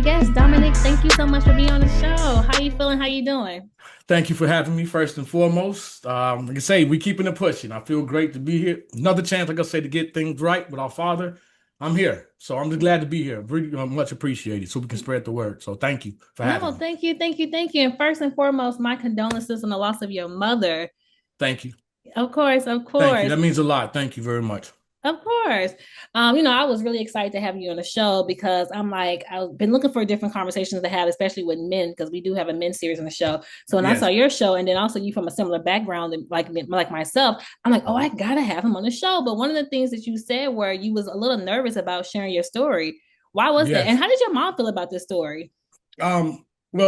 guest, Dominic. Thank you so much for being on the show. How you feeling? How you doing? Thank you for having me first and foremost. Like I say, we keeping it pushing. I feel great to be here. Another chance, like I say, to get things right with our father. I'm here. So I'm just glad to be here. Really much appreciated so we can spread the word. So thank you for having No, me. thank you, thank you, thank you. And first and foremost, my condolences on the loss of your mother. Thank you. Of course, of Thank you. course. That means a lot. Thank you very much. Of course. I was really excited to have you on the show because I'm like, I've been looking for different conversations to have, especially with men, because we do have a men series on the show. So when I saw Yes. your show, and then also you from a similar background like myself, I'm like, oh, I gotta have him on the show. But one of the things that you said where you was a little nervous about sharing your story. Why was that? And Yes. how did your mom feel about this story? Well,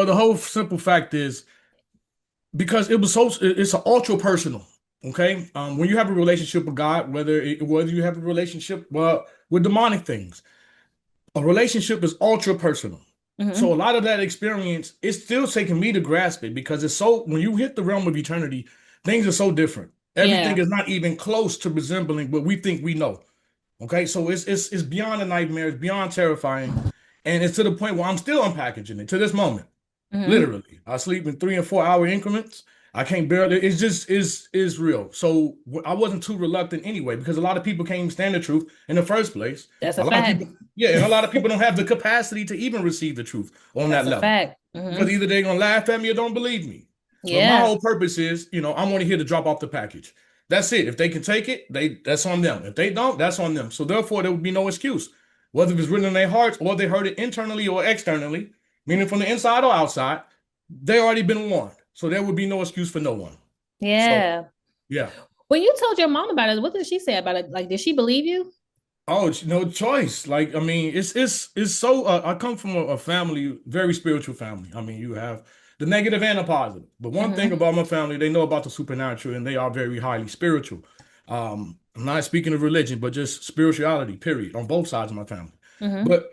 the whole simple fact is because it's an ultra personal. Okay. When you have a relationship with God, whether you have a relationship with demonic things, a relationship is ultra personal. So a Mm-hmm. lot of that experience, it's still taking me to grasp it because it's so when you hit the realm of eternity, things are so different. Everything Yeah. is not even close to resembling what we think we know. Okay, so it's beyond a nightmare, it's beyond terrifying, and it's to the point where I'm still unpackaging it to this moment. Mm-hmm. Literally, I sleep in 3 and 4 hour increments. I can't barely. It's just is real. So I wasn't too reluctant anyway because a lot of people can't even stand the truth in the first place. That's a A lot of fact. people, yeah, and a lot of people don't have the capacity to even receive the truth on that That's a level fact. because Mm-hmm. either they're gonna laugh at me or don't believe me. But my Yeah. whole purpose is, I'm only here to drop off the package. That's it. If they can take it, that's on them. If they don't, that's on them. So therefore, there would be no excuse, whether it's written in their hearts or they heard it internally or externally, meaning from the inside or outside. They already been warned, so there would be no excuse for no one. So Yeah. yeah. When you told your mom about it, what did she say about it? Like, did she believe you? Oh, it's no choice. Like, I mean, it's so. I come from a family, very spiritual family. I mean, you have the negative and the positive. But one thing Mm-hmm. about my family, they know about the supernatural, and they are very highly spiritual. I'm not speaking of religion, but just spirituality. Period. On both sides of my family. Mm-hmm. But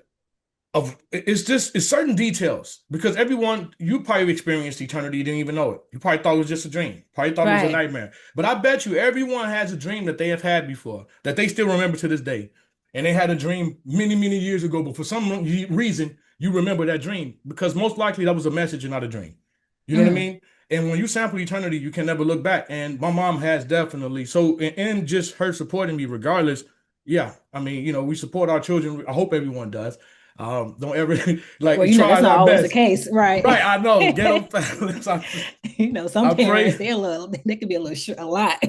it's certain details because everyone you probably experienced eternity, you didn't even know it. You probably thought it was just a dream. Probably thought it was a Right. nightmare. But I bet you everyone has a dream that they have had before that they still remember to this day. And they had a dream many, many years ago, but for some reason you remember that dream because most likely that was a message and not a dream. You know what I Mm. mean? And when you sample eternity, you can never look back. And my mom has definitely. So, and just her supporting me regardless. Yeah, I mean, we support our children. I hope everyone does. Don't ever Well, like that's tries not our always the best. case, right? Right, I know. Ghetto families. Some I parents, pray. they could be a lot.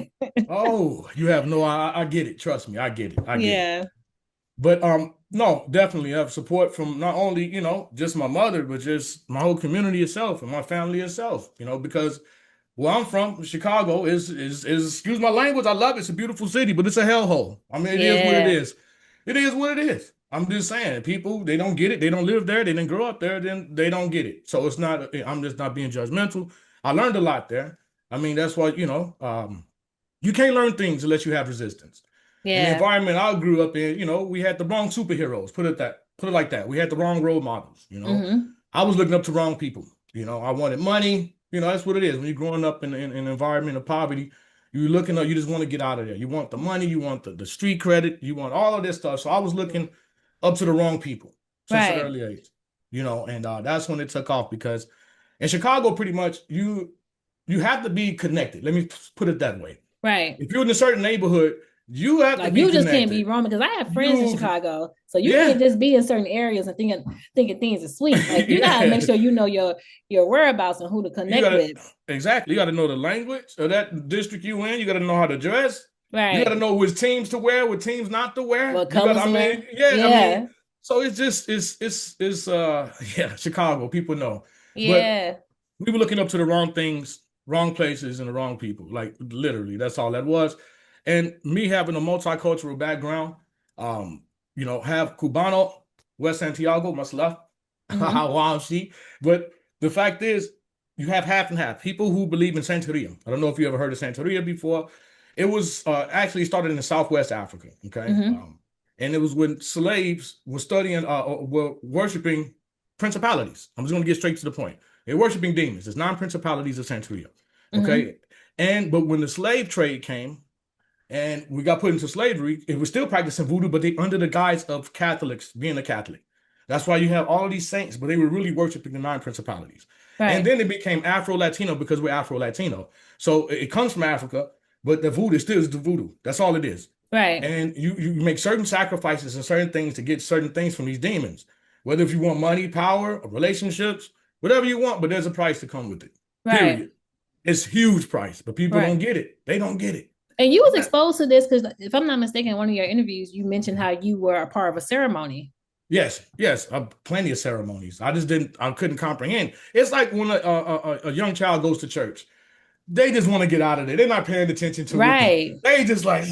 Oh, you have no. I get it. Trust me, I get it. I get it. Yeah. But no, definitely have support from not only just my mother, but just my whole community itself and my family itself. Because where I'm from, Chicago is excuse my language. I love it. It's a beautiful city, but it's a hellhole. I mean, it is what it Yeah. is. It is what it is. I'm just saying, people they don't get it. They don't live there. They didn't grow up there. Then they don't get it. So it's not. I'm just not being judgmental. I learned a lot there. I mean, that's why you can't learn things unless you have resistance. In the Yeah. environment I grew up in, we had the wrong superheroes. Put it like that. We had the wrong role models. Mm-hmm. I was looking up to wrong people. I wanted money. That's what it is. When you're growing up in an environment of poverty, you're looking up, you just want to get out of there. You want the money, you want the street credit, you want all of this stuff. So I was looking up to the wrong people since an Right. early age. And that's when it took off because in Chicago, pretty much you have to be connected. Let me put it that way. Right. If you're in a certain neighborhood, you have to Like be you just can't be connected. wrong because I have friends in You, Chicago, so you can't yeah, just be in certain areas and thinking things are sweet. Like you gotta make yeah. sure you know your whereabouts and who to You connect gotta with. exactly. You gotta know the language of that district you in. You gotta know how to dress. You gotta Right. know which teams to wear, what teams not to wear. What You gotta. colors I to mean, wear? yeah. I mean, Yeah. so it's just it's yeah, Chicago. People know, but Yeah. we were looking up to the wrong things, wrong places, and the wrong people. Like literally, that's all that was. And me having a multicultural background, um, have Cubano, West Santiago, much love, Mm-hmm. wow, she. But the fact is, you have half and half. People who believe in Santeria. I don't know if you ever heard of Santeria before. It was actually started in Southwest Africa. Okay, Mm-hmm. and it was when slaves were studying, were worshiping principalities. I'm just going to get straight to the point. They're worshiping demons. It's non-principalities of Santeria. Mm-hmm. Okay, but when the slave trade came and we got put into slavery, it was still practicing voodoo, but they under the guise of Catholics being a Catholic. That's why you have all of these saints, but they were really worshiping the 9 principalities. Right. And then it became Afro-Latino because we're Afro-Latino. So it comes from Africa, but the voodoo still is the voodoo. That's all it is. Right. And you make certain sacrifices and certain things to get certain things from these demons. Whether if you want money, power, relationships, whatever you want, but there's a price to come with it. Right. Period. It's huge price, but people don't get it. They don't get it. And you was exposed to this because, if I'm not mistaken, in one of your interviews, you mentioned how you were a part of a ceremony. Yes, plenty of ceremonies. I couldn't comprehend. It's like when a young child goes to church, they just want to get out of there. They're not paying attention to it. They just like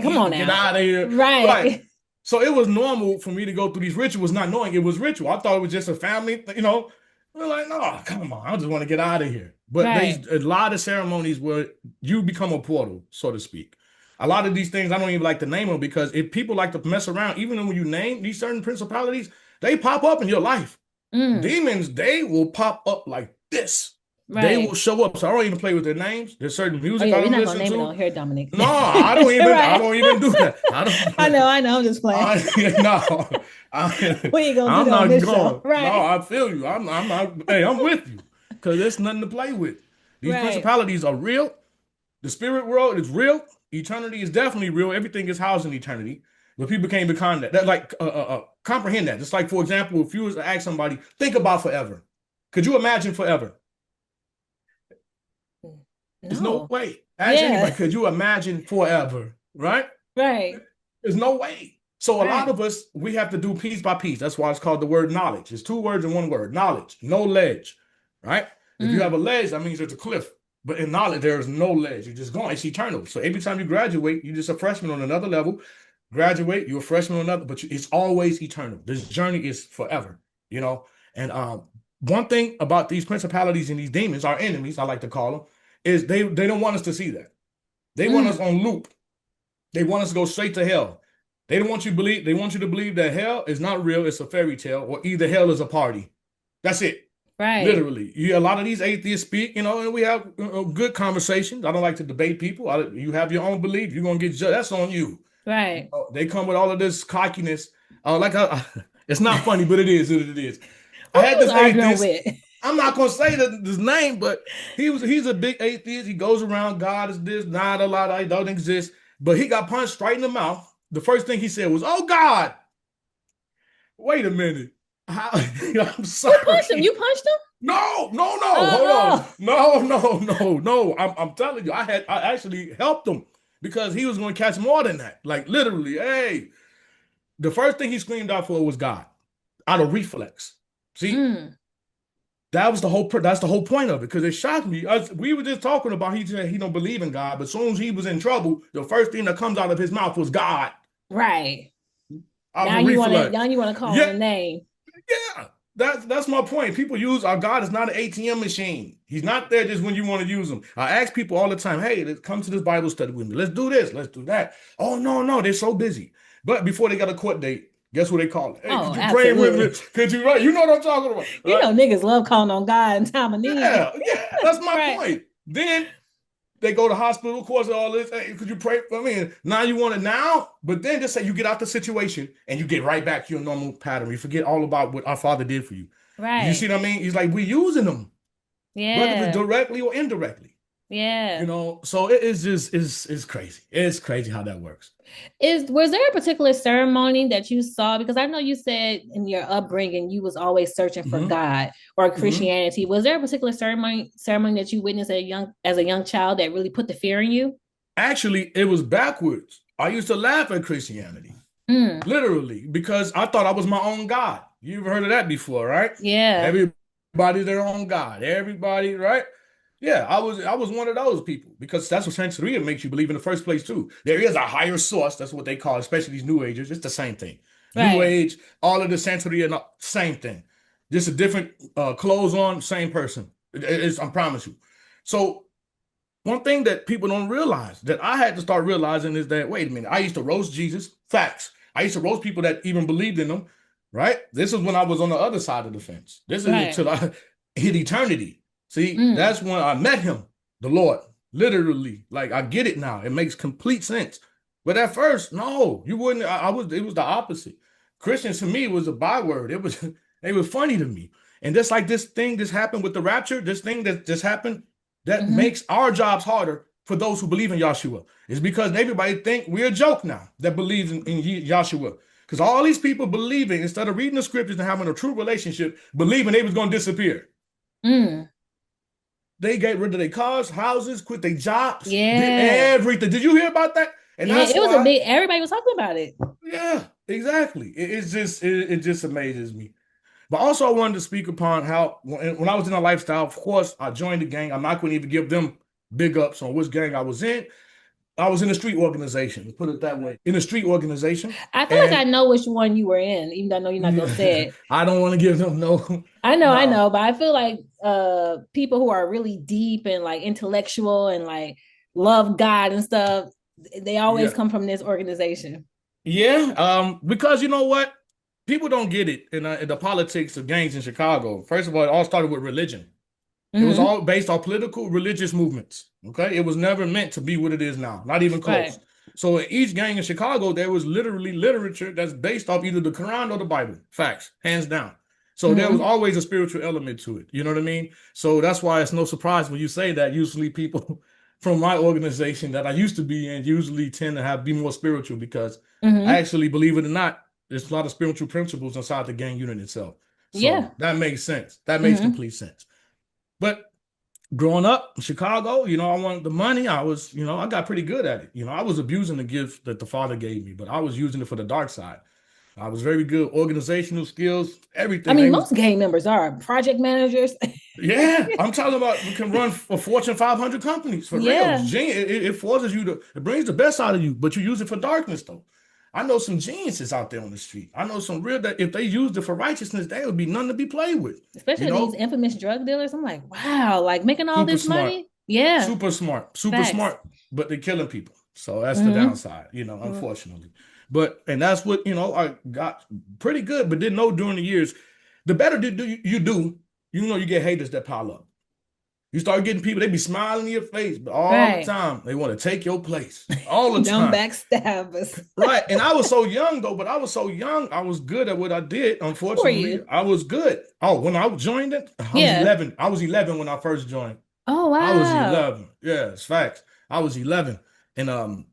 come on now, get out of here. Right. So it was normal for me to go through these rituals, not knowing it was ritual. I thought it was just a family, We're like, no, come on, I just want to get out of here. But a lot of ceremonies where you become a portal, so to speak. A lot of these things, I don't even like to name them, because if people like to mess around, even when you name these certain principalities, they pop up in your life. Demons, they will pop up like this. They will show up. So I don't even play with their names. There's certain music I don't listen to. We're not gonna name it on here, Dominic. No, I don't even. I don't even do that. I know. I'm just playing. We ain't gonna do that on this show. Right. No, I feel you. I'm not. Hey, I'm with you, because there's nothing to play with. These principalities are real. The spirit world is real. Eternity is definitely real. Everything is housed in eternity. But people can't become that. Comprehend that. Just like, for example, if you was to ask somebody, think about forever. Could you imagine forever? There's no way. Ask anybody, could you imagine forever? Right? Right. There's no way. So a lot of us, we have to do piece by piece. That's why it's called the word knowledge. It's 2 words in 1 word. Knowledge. No ledge. Right? If you have a ledge, that means there's a cliff. But in knowledge, there is no ledge. You're just going. It's eternal. So every time you graduate, you're just a freshman on another level. Graduate, you're a freshman on another, but it's always eternal. This journey is forever, And one thing about these principalities and these demons, our enemies, I like to call them, is they don't want us to see that. They want us on loop. They want us to go straight to hell. They don't want you to believe. They want you to believe that hell is not real. It's a fairy tale, or either hell is a party. That's it. Right. Literally. A lot of these atheists speak, and we have good conversations. I don't like to debate people. You have your own belief. You're going to get judged. That's on you. Right. They come with all of this cockiness. It's not funny, but it is. It is. I had this atheist. I'm not going to say his name, but he's a big atheist. He goes around, God is this, not a lot, I don't exist. But he got punched right in the mouth. The first thing he said was, "Oh, God." Wait a minute. I'm sorry. You punched him? No. Hold on. No. I'm telling you, I actually helped him, because he was going to catch more than that. Like, literally, hey. The first thing he screamed out for was God, out of reflex. See? That's the whole point of it, because it shocked me. We were just talking about, he said he don't believe in God, but as soon as he was in trouble, the first thing that comes out of his mouth was God. Right. Now you want to call him a name. Yeah, that's my point. People use our God is not an ATM machine. He's not there just when you want to use him. I ask people all the time, hey, let's come to this Bible study with me. Let's do this. Let's do that. Oh, no, they're so busy. But before they got a court date, guess what they call it? Hey, could you pray with me? Could you write? You know what I'm talking about. Right? Niggas love calling on God in time of need. Yeah, that's my point. Then they go to hospital, of course, all this. Hey, could you pray for me? Now you want it now? But then just say you get out the situation and you get right back to your normal pattern. You forget all about what our Father did for you. Right. You see what I mean? He's like, we're using them. Yeah. Whether it's directly or indirectly. Yeah. So it is just, it's crazy. It's crazy how that works. Was there a particular ceremony that you saw? Because I know you said in your upbringing, you was always searching for God or Christianity. Was there a particular ceremony that you witnessed as a young child that really put the fear in you? Actually, it was backwards. I used to laugh at Christianity, literally, because I thought I was my own God. You've heard of that before, right? Yeah. Everybody's their own God. Everybody, right? Yeah, I was one of those people, because that's what Santeria makes you believe in the first place too. There is a higher source. That's what they call it, especially these New Agers. It's the same thing. Right. New Age, all of the Santeria, same thing. Just a different clothes on, same person. I promise you. So one thing that people don't realize, that I had to start realizing, is that, wait a minute, I used to roast Jesus. Facts. I used to roast people that even believed in him, right? This is when I was on the other side of the fence. This is until I hit eternity. See, that's when I met him, the Lord, literally. Like, I get it now. It makes complete sense. But at first, no, you wouldn't. It was the opposite. Christians to me was a byword. It was funny to me. And just like this thing that's happened with the rapture, this thing that just happened, that makes our jobs harder for those who believe in Yahshua. It's because everybody think we're a joke now that believes in Yahshua. Because all these people believing, instead of reading the scriptures and having a true relationship, believing they was going to disappear. They get rid of their cars, houses, quit their jobs, did everything. Did you hear about that? And that's it was a big, everybody was talking about it. Yeah, exactly. It just amazes me. But also I wanted to speak upon how when I was in a lifestyle, of course, I joined the gang. I'm not going to even give them big ups on which gang I was in. I was in a street organization, let's put it that way. In a street organization. I feel like I know which one you were in, even though I know you're not going to say it. I don't want to give them no. I know, but I feel like people who are really deep and like intellectual and like love God and stuff, they always come from this organization. Yeah, because you know what? People don't get it in the politics of gangs in Chicago. First of all, it all started with religion. It was all based on political, religious movements. Okay, it was never meant to be what it is now, not even close. Right. So in each gang in Chicago, there was literally literature that's based off either the Quran or the Bible. Facts, hands down. So there was always a spiritual element to it. You know what I mean? So that's why it's no surprise when you say that. Usually people from my organization that I used to be in usually tend to be more spiritual because actually, believe it or not, there's a lot of spiritual principles inside the gang unit itself. So that makes sense. That makes complete sense. But growing up in Chicago, you know, I wanted the money. I was, you know, I got pretty good at it. You know, I was abusing the gift that the Father gave me, but I was using it for the dark side. I was very good, organizational skills, everything. I mean, most gang members are project managers. Yeah, I'm talking about you can run for Fortune 500 companies for real. It forces you to, it brings the best out of you, but you use it for darkness though. I know some geniuses out there on the street. I know some real that if they used it for righteousness, they would be nothing to be played with. Especially these infamous drug dealers. I'm like, wow, like making all this money. Yeah. Super smart, but they're killing people. So that's the downside, you know, unfortunately. But, and that's what, you know, I got pretty good, but didn't know during the years, the better you do, you know, you get haters that pile up. You start getting people, they be smiling in your face, but all the time, they want to take your place. All the time. Don't backstab us. Right. And I was so young, though, but I was so young, I was good at what I did. Unfortunately, I was good. Oh, when I joined it, I was 11. I was 11 when I first joined. Oh, wow. I was 11. Yeah, it's facts. I was 11. And,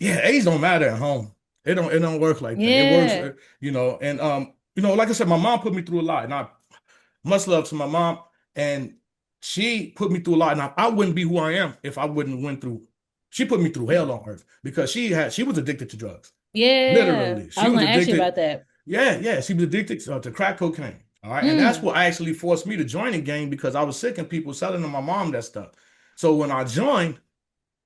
age don't matter at home. It don't work like that. It works, you know, and, you know, like I said, my mom put me through a lot. And I much love to my mom. And she put me through a lot, and I wouldn't be who I am if I wouldn't went through. She put me through hell on earth because she was addicted to drugs. Yeah, literally. I was going to ask you about that. Yeah, she was addicted to crack cocaine. All right, and that's what actually forced me to join the gang because I was sick of people selling to my mom that stuff. So when I joined,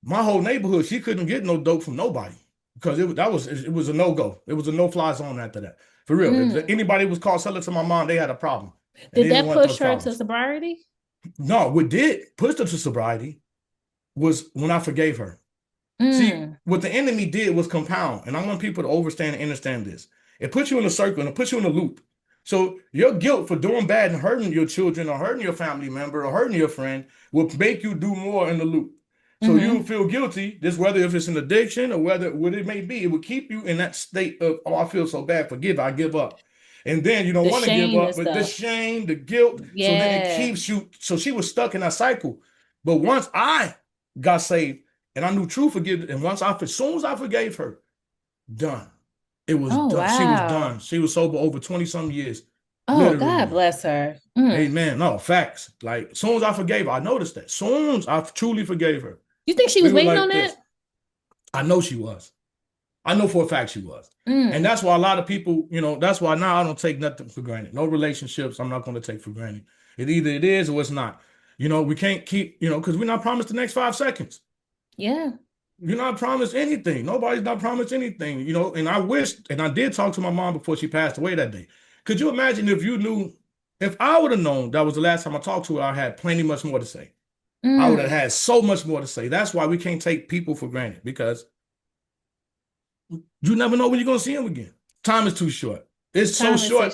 my whole neighborhood, she couldn't get no dope from nobody because it was a no-go. It was a no-fly zone after that. For real, if anybody was caught selling to my mom, they had a problem. Did that push her to sobriety? No, what did push her to sobriety was when I forgave her. See, what the enemy did was compound. And I want people to understand and understand this. It puts you in a circle and it puts you in a loop. So your guilt for doing bad and hurting your children or hurting your family member or hurting your friend will make you do more in the loop. So you feel guilty, this whether if it's an addiction or whether what it may be, it will keep you in that state of, oh, I feel so bad, forgive, I give up. And then you don't want to give up, but the shame, the guilt. So then it keeps you. So she was stuck in that cycle. But once I got saved and I knew true forgiveness, and as soon as I forgave her, done. It was done. Wow. She was done. She was sober over 20-some years. Oh, literally. God bless her. Amen. No, facts. Like, as soon as I forgave her, I noticed that. As soon as I truly forgave her. You think she was waiting on that? I know she was. I know for a fact she was. And that's why a lot of people, you know, that's why now I don't take nothing for granted. No relationships I'm not going to take for granted. Either it is or it's not. You know, we can't keep, you know, because we're not promised the next 5 seconds. Yeah. You're not promised anything. Nobody's not promised anything, you know, and I wished, and I did talk to my mom before she passed away that day. Could you imagine if I would have known that was the last time I talked to her, I had plenty much more to say. I would have had so much more to say. That's why we can't take people for granted because you never know when you're going to see them again. Time is too short. It's so short.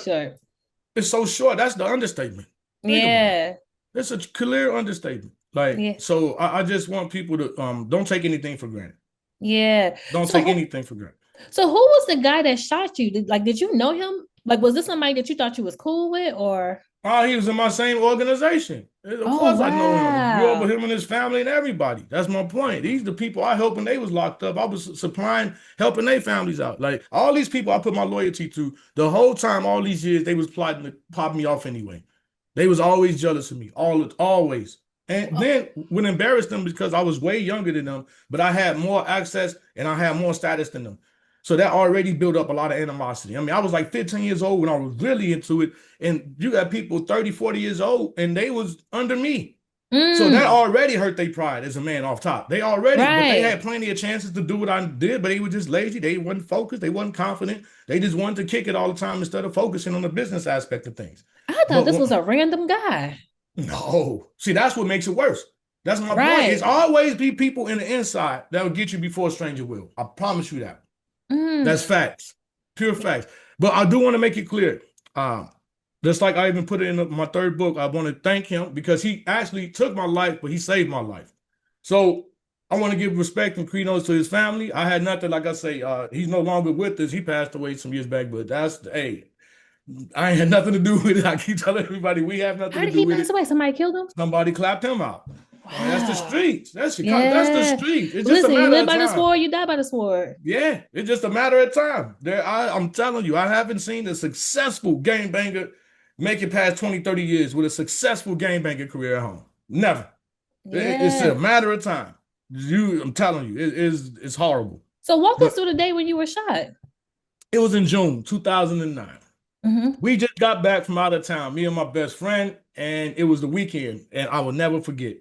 It's so short. That's the understatement. Yeah. It's a clear understatement. Like, so I just want people to don't take anything for granted. Yeah. Don't take anything for granted. So who was the guy that shot you? Did you know him? Like, was this somebody that you thought you was cool with, or? Oh, he was in my same organization. Of Oh, course I know him. Grew up with wow. him and his family and everybody. That's my point. These the people I helped when they was locked up. I was supplying, helping their families out. Like all these people I put my loyalty to, the whole time, all these years, they was plotting to pop me off anyway. They was always jealous of me. Always. And Oh, then would embarrass them because I was way younger than them, but I had more access and I had more status than them. So that already built up a lot of animosity. I mean, I was like 15 years old when I was really into it. And you got people 30, 40 years old, and they was under me. So that mm, already hurt their pride as a man off top. But they right. had plenty of chances to do what I did, but they were just lazy. They wasn't focused. They wasn't confident. They just wanted to kick it all the time instead of focusing on the business aspect of things. I thought But this was a random guy. no, see, that's what makes it worse. That's my point. It's Right. always be people in the inside that will get you before a stranger will. I promise you that. That's Mm. facts, pure facts. But I do want to make it clear. Just like I even put it in my third book, I want to thank him because he actually took my life, but he saved my life. So I want to give respect and credos to his family. I had nothing, like I say, he's no longer with us. He passed away some years back, but hey, I ain't had nothing to do with it. I keep telling everybody we have nothing How to did do he with pass it. away? Somebody killed him? Somebody clapped him out. That's the Wow. streets. That's Chicago. That's the Yeah. streets. It's just a Listen, you matter live of by the time. sword, you die by the sword. Yeah, it's just a matter of time. I'm telling you, I haven't seen a successful game banger make it past 20, 30 years with a successful game banger career at home. Never. It's a Yeah. matter of time. I'm telling you, it's horrible. So walk us But through the day when you were shot. it was in June 2009. Mm-hmm. We just got back from out of town, me and my best friend, and it was the weekend, and I will never forget.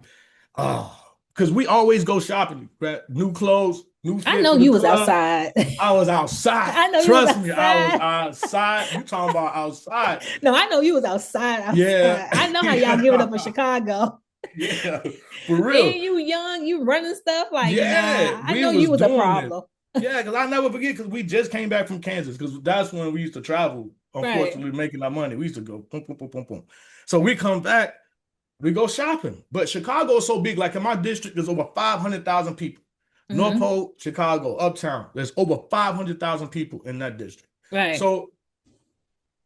Oh, because we always go shopping, right? New clothes, new I fit know for the you was club. outside. I was outside. I know you was Trust me, I was outside. outside. You talking about outside? No, I know you was outside, Yeah, outside. I know how y'all give it up in yeah, Chicago. yeah, for And real. you young, you running stuff like, Yeah, nah, I we know was you was a doing it. problem. Yeah, because I never forget because we just came back from Kansas because that's when we used to travel. Right. Unfortunately, making our money, we used to go boom, boom, boom, boom, boom. So we come back, we go shopping. But Chicago is so big. Like in my district, there's over 500,000 people. North Mm-hmm. Pole, Chicago, Uptown. There's over 500,000 people in that district. Right. So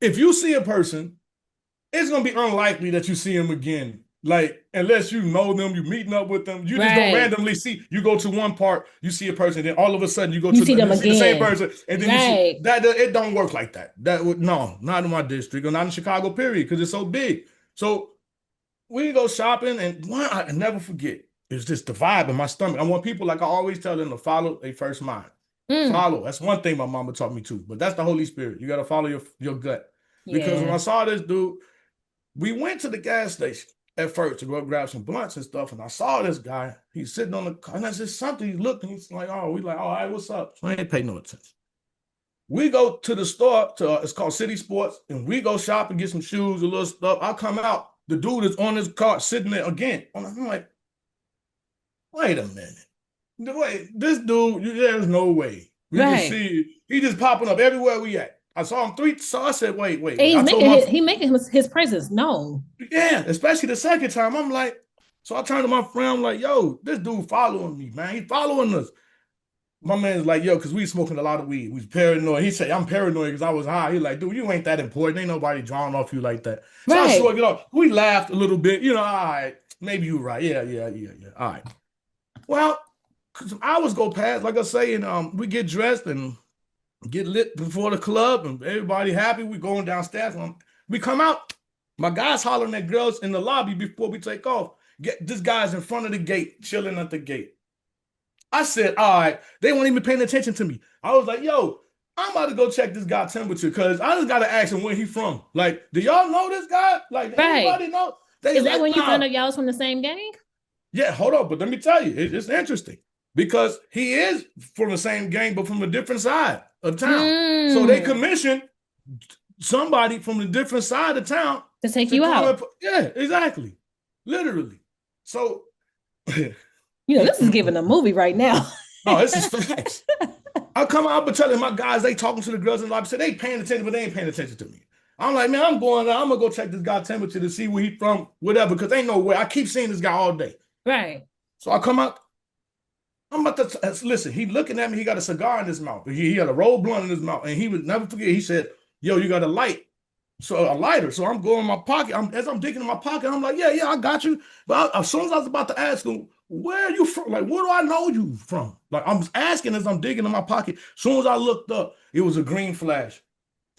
if you see a person, it's gonna be unlikely that you see him again. Like, unless you know them, you meeting up with them, you just don't Right. randomly see. You go to one part, you see a person, then all of a sudden you go You to see the, them you see the same again. person, and then you see Right. that. It don't work like that. That would no, not in my district or not in Chicago, period, because it's so big. So we go shopping, and one I can never forget is just the vibe in my stomach. I want people, like I always tell them, to follow a first mind. Mm. Follow. That's one thing my mama taught me too. But that's the Holy Spirit. You got to follow your gut. Because when I Yeah. saw this dude, we went to the gas station at first to go grab some blunts and stuff, and I saw this guy. He's sitting on the car, and I said something. He looked, and he's like, "Oh, we like, all right, what's up?" So I ain't pay no attention. We go to the store it's called City Sports, and we go shop and get some shoes, a little stuff. I come out, the dude is on his car sitting there again. I'm like, wait a minute. Wait, this dude, there's no way. We can Right. see he just popping up everywhere we at. I saw him three, so I said, And wait. I told my he making his presence known. yeah, especially the second time. I'm like, so I turned to my friend, I'm like, yo, this dude following me, man. He following us. My man's like, yo, because we smoking a lot of weed. We was paranoid. He said, I'm paranoid because I was high. He like, dude, you ain't that important. Ain't nobody drawing off you like that. So I Right. shrugged it off. We laughed a little bit. All right, maybe you're right. Yeah. All right. Well, some hours go past, like I say, and we get dressed and get lit before the club, and everybody happy. We going downstairs. And we come out. My guy's hollering at girls in the lobby before we take off. This guy's in front of the gate, chilling at the gate. I said, all right, they weren't even paying attention to me. I was like, yo, I'm about to go check this guy's temperature because I just got to ask him where he from. Like, do y'all know this guy? Like, Right. anybody know? They Is that like, when you found nah. out y'all was from the same gang? Yeah, hold on, but let me tell you, it's interesting because he is from the same gang, but from a different side of town. So they Mm. commissioned somebody from a different side of town To take to you come out. and, yeah, exactly, literally. So, You know, this is giving a movie right now. no, this is facts. I come out, but telling my guys, they talking to the girls in the lobby, said they paying attention, but they ain't paying attention to me. I'm like, man, I'm going out. I'm gonna go check this guy's temperature to see where he from, whatever, because ain't no way. I keep seeing this guy all day. Right. So I come out. I'm I'm about to listen. He looking at me. He got a cigar in his mouth. He had a roll blunt in his mouth, and he would never forget. He said, "Yo, you got a light." So a lighter. So I'm going in my pocket. As I'm digging in my pocket, I'm like, yeah, I got you. But as soon as I was about to ask him, where are you from? Like, where do I know you from? Like, I'm asking as I'm digging in my pocket. As soon as I looked up, it was a green flash.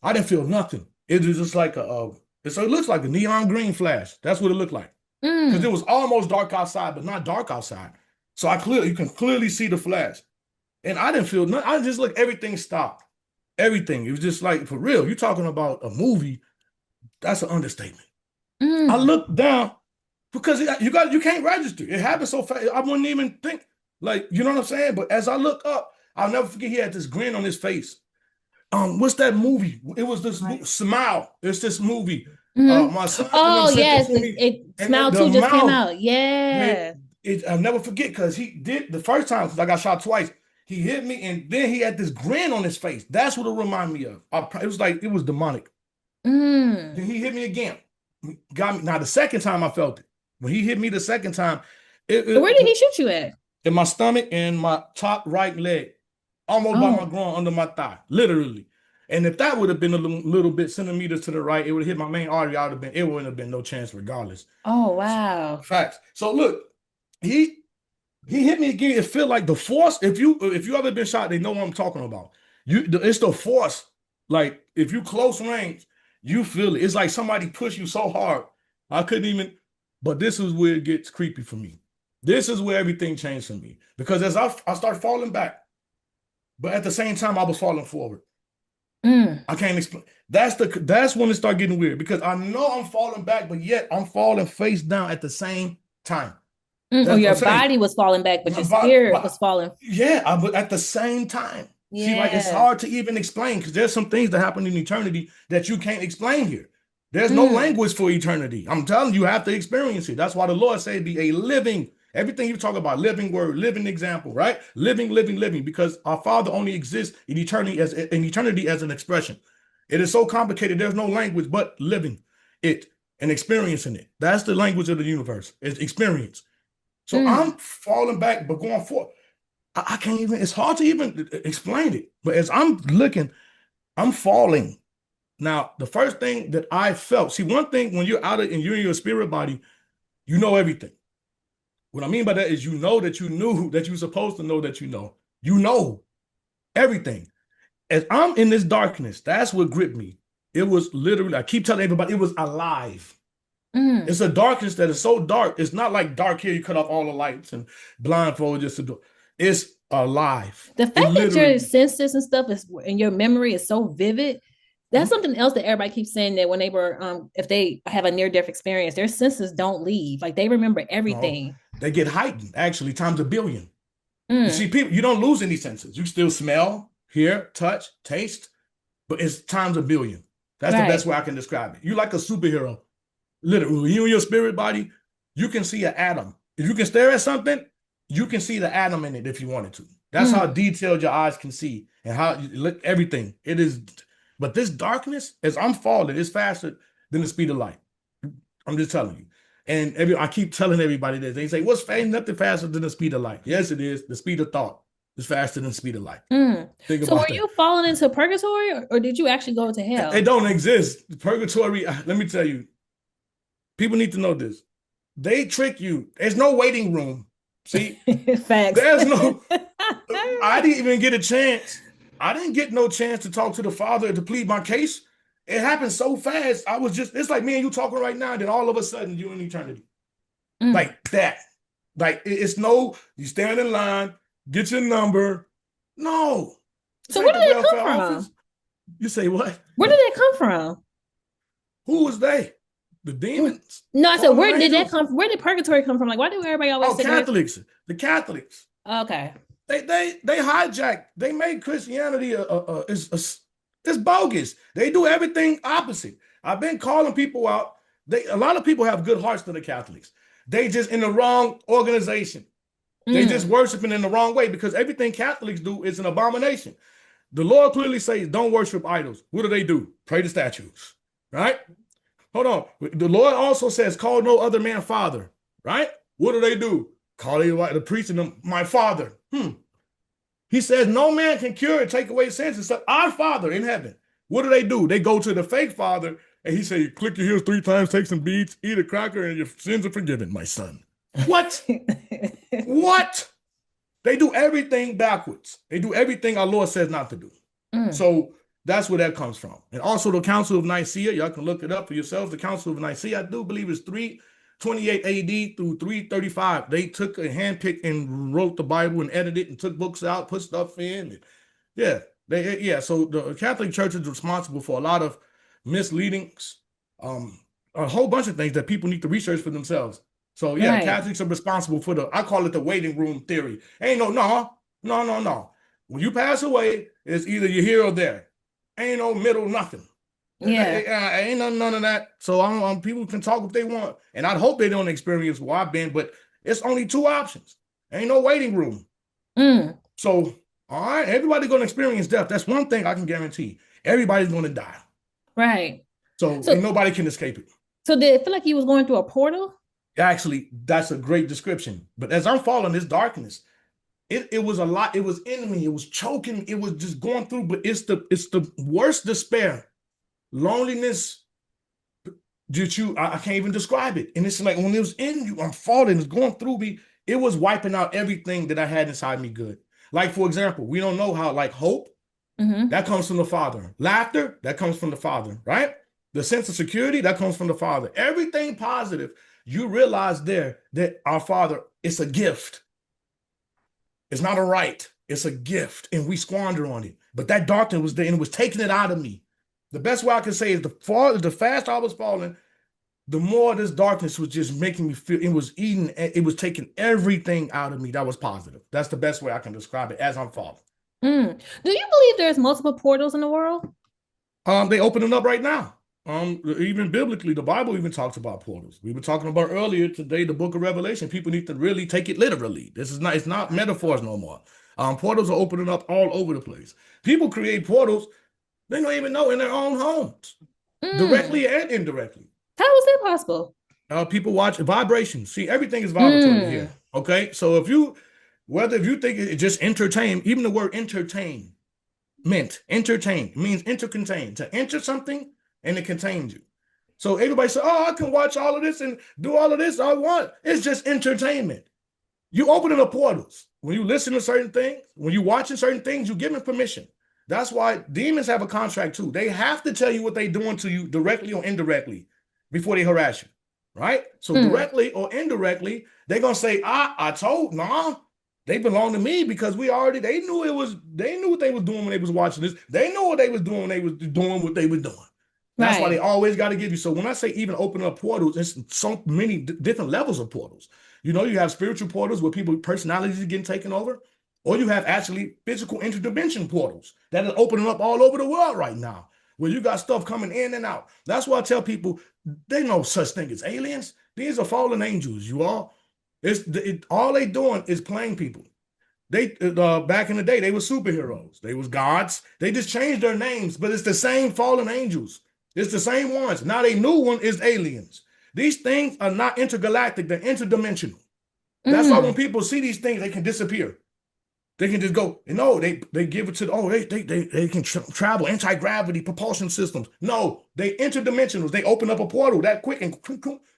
I didn't feel nothing. It was just like so it looks like a neon green flash. That's what it looked like. Because it was almost dark outside, but not dark outside. So you can clearly see the flash. And I didn't feel nothing. I just looked, everything stopped. Everything. It was just like, for real, you're talking about a movie. That's an understatement. I looked down because you can't register. It happened so fast. I wouldn't even think, like, you know what I'm saying? But as I look up, I'll never forget, he had this grin on his face. What's that movie? It was this Smile. It's this movie. My son. Oh yes, Smile 2 just came out. Yeah. I'll never forget because he did the first time, because I got shot twice. He hit me, and then he had this grin on his face. That's what it reminded me of. It was like, it was demonic. Then he hit me again. Got me. Now the second time I felt it. When he hit me the second time, where did he shoot you at? In my stomach and my top right leg, almost by my groin, under my thigh, literally. And if that would have been a little bit centimeters to the right, it would have hit my main artery. It wouldn't have been no chance regardless. Oh wow! Facts. So look, he hit me again. It felt like the force. If you ever been shot, they know what I'm talking about. It's the force. Like if you close range, you feel it. It's like somebody pushed you so hard. I couldn't even, but this is where it gets creepy for me. This is where everything changed for me. Because as I start falling back, but at the same time, I was falling forward. I can't explain. That's when it started getting weird, because I know I'm falling back, but yet I'm falling face down at the same time. So your body was falling back, but your spirit was falling. Yeah, but at the same time. Yeah. See, like, it's hard to even explain, because there's some things that happen in eternity that you can't explain here. There's no language for eternity. I'm telling you, you have to experience it. That's why the Lord said, be a living, everything you talk about, living word, living example, right? Living, because our Father only exists in eternity as an expression. It is so complicated. There's no language but living it and experiencing it. That's the language of the universe. It's experience. So I'm falling back, but going forward. I can't even, it's hard to even explain it. But as I'm looking, I'm falling. Now, the first thing that I felt, see, one thing, when you're and you're in your spirit body, you know everything. What I mean by that is, you know that you knew that you're supposed to know that you know. You know everything. As I'm in this darkness, that's what gripped me. It was literally, I keep telling everybody, it was alive. It's a darkness that is so dark. It's not like dark here, you cut off all the lights and blindfold just to do. It's alive. The fact that your senses and stuff is, and your memory is so vivid, that's something else that everybody keeps saying, that when they were, if they have a near-death experience, their senses don't leave. Like, they remember everything. No, they get heightened, actually, times a billion. You see, people, you don't lose any senses. You still smell, hear, touch, taste, but it's times a billion. That's the best way I can describe it. You're like a superhero. Literally, when you're in your spirit body, you can see an atom. If you can stare at something, you can see the atom in it if you wanted to. That's how detailed your eyes can see, and how you look, everything. It is, but this darkness, as I'm falling, is faster than the speed of light. I'm just telling you. And I keep telling everybody this. They say, what's fast? Nothing faster than the speed of light. Yes, it is. The speed of thought is faster than the speed of light. So were you falling into purgatory, or did you actually go to hell? It don't exist. Purgatory, let me tell you, people need to know this. They trick you. There's no waiting room. See, facts. There's no, I didn't even get a chance. I didn't get no chance to talk to the Father to plead my case. It happened so fast. I was just, it's like me and you talking right now, and then all of a sudden you're in eternity. Like that. Like, it's no, you stand in line, get your number. No. So where did it come from? You say what? Where did it come from? Who was they? The demons? No, I said, where did that come from? Where did purgatory come from? Like, why do everybody always say Catholics? The Catholics. Okay. They hijacked. They made Christianity it's bogus. They do everything opposite. I've been calling people out. A lot of people have good hearts to the Catholics. They just in the wrong organization. They just worshiping in the wrong way, because everything Catholics do is an abomination. The Lord clearly says, don't worship idols. What do? Pray to statues, right? Hold on. The Lord also says, call no other man father, right? What do? Calling the priest and them, my Father. He says, no man can cure and take away sins except our Father in heaven. What do? They go to the fake father and he say, click your heels 3 times, take some beads, eat a cracker, and your sins are forgiven, my son. What? What? They do everything backwards. They do everything our Lord says not to do. So that's where that comes from. And also the Council of Nicaea, y'all can look it up for yourselves. The Council of Nicaea, I do believe it's 328 AD through 335. They took a handpick and wrote the Bible and edited and took books out, put stuff in. So the Catholic Church is responsible for a lot of misleadings, a whole bunch of things that people need to research for themselves. So yeah, right. Catholics are responsible for I call it the waiting room theory. Ain't no. When you pass away, it's either you're here or there. Ain't no middle, nothing. Yeah. Ain't none of that. So people can talk if they want. And I hope they don't experience where I've been, but it's only 2 options. Ain't no waiting room. So, all right, everybody's going to experience death. That's one thing I can guarantee. Everybody's going to die. Right. So nobody can escape it. So did it feel like you was going through a portal? Actually, that's a great description. But as I'm falling this darkness, it was a lot. It was in me. It was choking. It was just going through. But it's the worst despair, loneliness. I can't even describe it. And it's like when it was in you, I'm falling. It's going through me. It was wiping out everything that I had inside me. Good. Like for example, we don't know how hope that comes from the Father. Laughter that comes from the Father. Right. The sense of security that comes from the Father. Everything positive. You realize there that our Father, it's a gift. It's not a right. It's a gift. And we squander on it. But that darkness was there and it was taking it out of me. The best way I can say is the faster I was falling, the more this darkness was just making me feel, it was taking everything out of me that was positive. That's the best way I can describe it as I'm falling. Do you believe there's multiple portals in the world? They opening up right now. Even biblically, the Bible even talks about portals. We were talking about earlier today, the book of Revelation. People need to really take it literally. It's not metaphors no more. Portals are opening up all over the place. People create portals, they don't even know, in their own homes, directly and indirectly. How is that possible? People watch vibrations. See, everything is vibratory here. Okay, so if you think it just entertain, even the word entertain means intercontain, to enter something and it contains you. So everybody says, oh, I can watch all of this and do all of this I want. It's just entertainment. You opening up portals. When you listen to certain things, when you're watching certain things, you give them permission. That's why demons have a contract too. They have to tell you what they're doing to you directly or indirectly before they harass you, right? So directly or indirectly, they're going to say, they belong to me because they knew what they was doing when they was watching this. They knew what they was doing when they was doing what they were doing. That's why they always got to give you. So when I say even open up portals, there's so many different levels of portals. You have spiritual portals where people's personalities are getting taken over, or you have actually physical interdimension portals that are opening up all over the world right now, where you got stuff coming in and out. That's why I tell people, they know such thing as aliens. These are fallen angels, you all. All they doing is playing people. They back in the day, they were superheroes. They was gods. They just changed their names, but it's the same fallen angels. It's the same ones. Now they new one is aliens. These things are not intergalactic. They're interdimensional. That's why when people see these things, they can disappear. They can just go, they give it to, they can travel, anti-gravity, propulsion systems. No, they interdimensionals. They open up a portal that quick and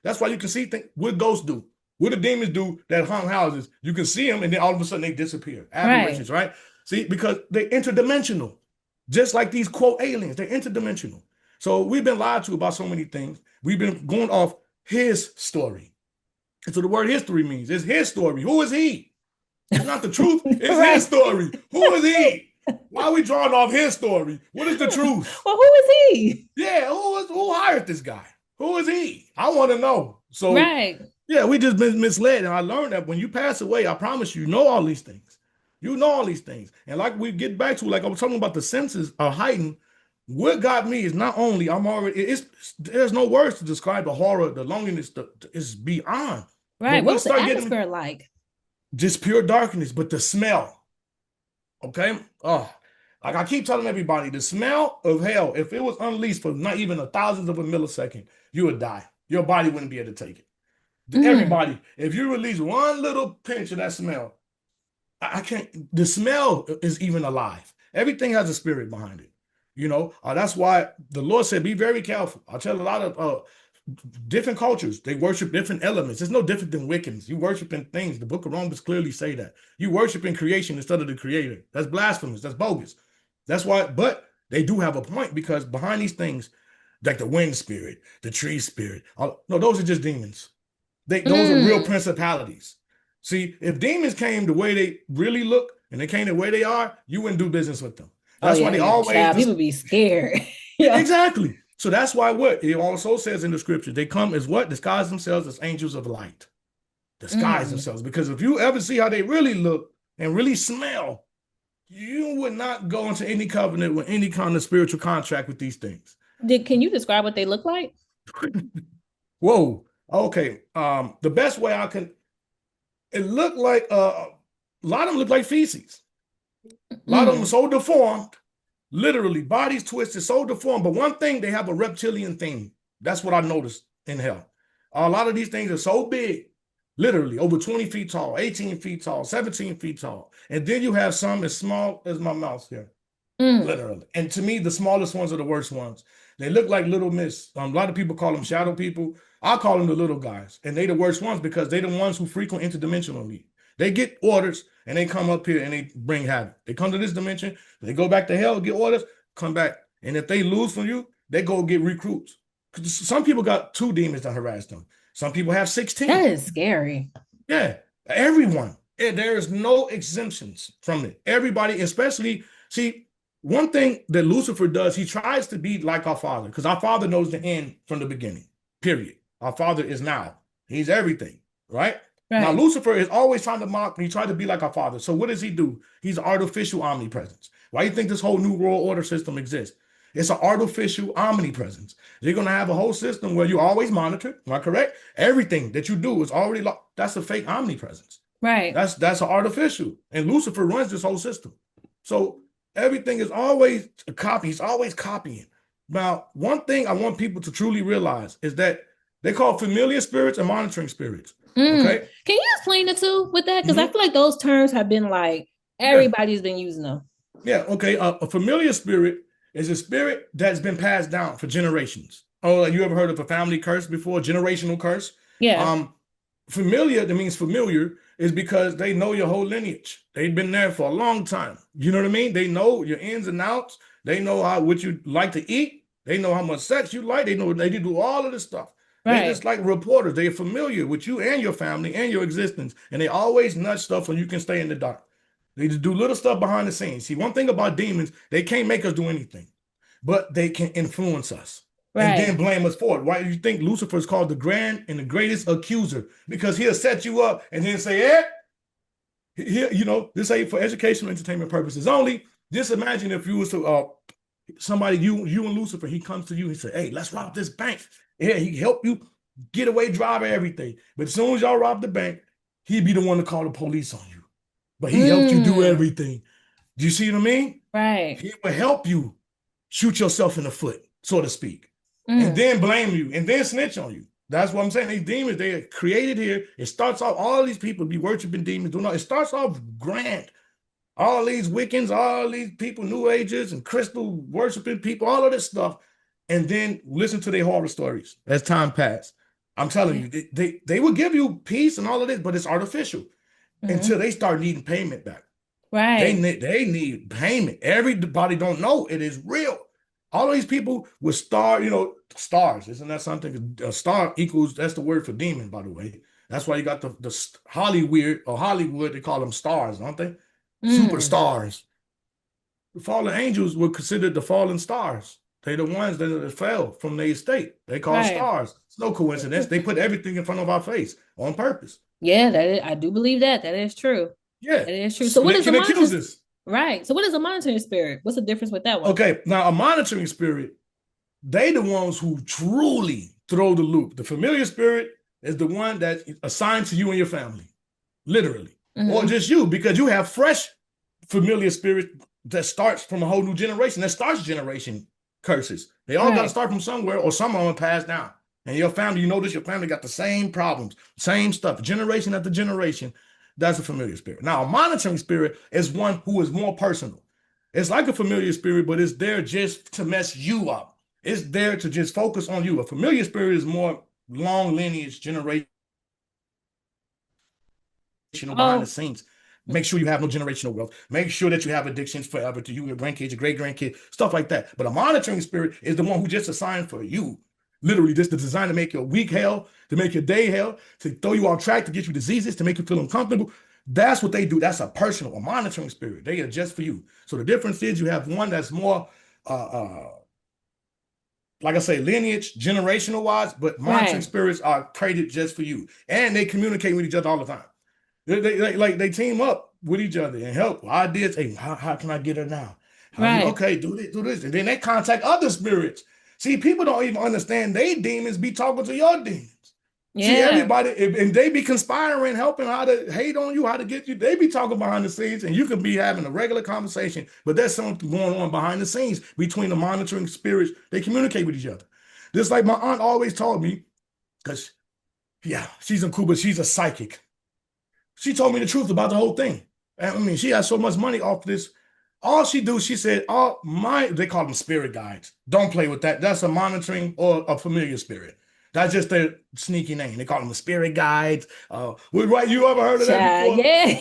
that's why you can see things. What ghosts do, what the demons do that haunt houses. You can see them and then all of a sudden they disappear. Aberrations, right? See, because they're interdimensional. Just like these quote aliens, they're interdimensional. So we've been lied to about so many things. We've been going off his story. And so the word history means it's his story. Who is he? It's not the truth. It's his story. Who is he? Why are we drawing off his story? What is the truth? Well, who is he? Yeah, who hired this guy? Who is he? I want to know. So yeah, we just been misled. And I learned that when you pass away, I promise you know all these things. You know all these things. And like we get back to, like I was talking about, the senses are heightened. What got me is not only there's no words to describe the horror, the loneliness, it's beyond. Right. What's the atmosphere like? Just pure darkness, but the smell. Okay. Like I keep telling everybody, the smell of hell, if it was unleashed for not even a thousandth of a millisecond, you would die. Your body wouldn't be able to take it. Everybody, if you release one little pinch of that smell, I can't, the smell is even alive. Everything has a spirit behind it. That's why the Lord said, be very careful. I tell a lot of different cultures, they worship different elements. It's no different than Wiccans. You worshiping things. The book of Romans clearly say that. You worshiping creation instead of the creator. That's blasphemous. That's bogus. That's why, but they do have a point, because behind these things, like the wind spirit, the tree spirit, no, those are just demons. Those are real principalities. See, if demons came the way they really look and they came the way they are, you wouldn't do business with them. That's why they always... People be scared. Exactly. So that's why what it also says in the scripture, they come as what? Disguise themselves as angels of light. Disguise themselves. Because if you ever see how they really look and really smell, you would not go into any covenant with any kind of spiritual contract with these things. Can you describe what they look like? Whoa. Okay. The best way I can, it looked like a lot of them look like feces. A lot of them are so deformed, literally bodies twisted, so deformed. But one thing, they have a reptilian theme. That's what I noticed in hell. A lot of these things are so big, literally over 20 feet tall, 18 feet tall, 17 feet tall. And then you have some as small as my mouse here, literally. And to me, the smallest ones are the worst ones. They look like little miss. A lot of people call them shadow people. I call them the little guys. And they the worst ones because they the ones who frequent interdimensionally. They get orders and they come up here and they bring havoc. They come to this dimension, they go back to hell, get orders, come back. And if they lose from you, they go get recruits. Some people got 2 demons that harass them. Some people have 16. That is scary. Yeah, everyone. There is no exemptions from it. Everybody, especially, see, one thing that Lucifer does, he tries to be like our Father, because our Father knows the end from the beginning, period. Our Father is now. He's everything, right? Now, Lucifer is always trying to mock, and he tried to be like our Father. So what does he do? He's artificial omnipresence. Why do you think this whole new world order system exists? It's an artificial omnipresence. You're going to have a whole system where you always monitor, am I correct? Everything that you do is already, that's a fake omnipresence. Right. That's an artificial. And Lucifer runs this whole system. So everything is always a copy. He's always copying. Now, one thing I want people to truly realize is that they call familiar spirits and monitoring spirits. Okay. Can you explain the two with that? Because I feel like those terms have been like, everybody's been using them. Yeah. Okay. A familiar spirit is a spirit that's been passed down for generations. Oh, you ever heard of a family curse before? Generational curse? Yeah. Familiar, that means familiar, is because they know your whole lineage. They've been there for a long time. You know what I mean? They know your ins and outs. They know what you like to eat. They know how much sex you like. They know they do all of this stuff. Right. They're just like reporters. They're familiar with you and your family and your existence. And they always nudge stuff when you can stay in the dark. They just do little stuff behind the scenes. See, one thing about demons, they can't make us do anything, but they can influence us and then blame us for it. Why do you think Lucifer is called the grand and the greatest accuser? Because he'll set you up and then say, this ain't for educational entertainment purposes only. Just imagine if you was to, somebody, you and Lucifer, he comes to you and say, hey, let's rob this bank. Yeah, he help you get away, drive everything. But as soon as y'all rob the bank, he'd be the one to call the police on you. But he helped you do everything. Do you see what I mean? Right. He will help you shoot yourself in the foot, so to speak, and then blame you and then snitch on you. That's what I'm saying. These demons, they are created here. It starts off, all these people be worshiping demons. It starts off grand. All these Wiccans, all these people, New Agers and crystal worshiping people, all of this stuff. And then listen to their horror stories as time passed. I'm telling you, they will give you peace and all of this, but it's artificial until they start needing payment back. Right. They need payment. Everybody don't know it is real. All of these people with stars. Isn't that something? A star equals, that's the word for demon, by the way. That's why you got the Hollywood, they call them stars, don't they? Superstars. The fallen angels were considered the fallen stars. They're the ones that fell from their estate. They call stars. It's no coincidence. They put everything in front of our face on purpose. Yeah, I do believe that. That is true. Yeah. That is true. So what is a monitoring? Right. So what is a monitoring spirit? What's the difference with that one? Okay. Now, a monitoring spirit, they the ones who truly throw the loop. The familiar spirit is the one that's assigned to you and your family, literally, or just you, because you have fresh familiar spirit that starts from a whole new generation, that starts generation curses. They all got to start from somewhere, or some of them pass down. And your family, you notice your family got the same problems, same stuff, generation after generation. That's a familiar spirit. Now, a monitoring spirit is one who is more personal. It's like a familiar spirit, but it's there just to mess you up. It's there to just focus on you. A familiar spirit is more long lineage, generation behind the scenes. Make sure you have no generational wealth. Make sure that you have addictions forever to you, your grandkids, your great grandkids, stuff like that. But a monitoring spirit is the one who just assigned for you. Literally, just the design to make your week hell, to make your day hell, to throw you off track, to get you diseases, to make you feel uncomfortable. That's what they do. That's a personal, a monitoring spirit. They are just for you. So the difference is you have one that's more, like I say, lineage, generational wise, but monitoring spirits are created just for you. And they communicate with each other all the time. They team up with each other and help ideas. Hey, how can I get her now? Okay, do this. And then they contact other spirits. See, people don't even understand they demons be talking to your demons. Yeah. See, everybody, and they be conspiring, helping how to hate on you, how to get you. They be talking behind the scenes, and you can be having a regular conversation, but there's something going on behind the scenes between the monitoring spirits. They communicate with each other. Just like my aunt always told me, because, yeah, she's in Cuba, she's a psychic. She told me the truth about the whole thing. I mean, she has so much money off this. All she do, she said, they call them spirit guides. Don't play with that. That's a monitoring or a familiar spirit. That's just their sneaky name. They call them the spirit guides. Right? You ever heard of that before? Yeah.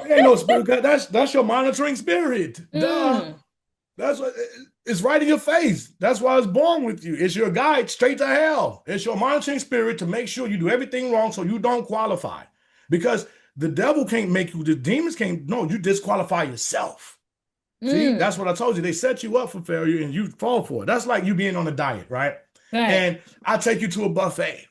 There ain't no spirit guide. That's your monitoring spirit. Duh. That's what it's right in your face. That's why it's born with you. It's your guide straight to hell. It's your monitoring spirit to make sure you do everything wrong so you don't qualify. Because the devil can't make you, the demons can't, no, you disqualify yourself. See, that's what I told you. They set you up for failure and you fall for it. That's like you being on a diet, right? And I take you to a buffet,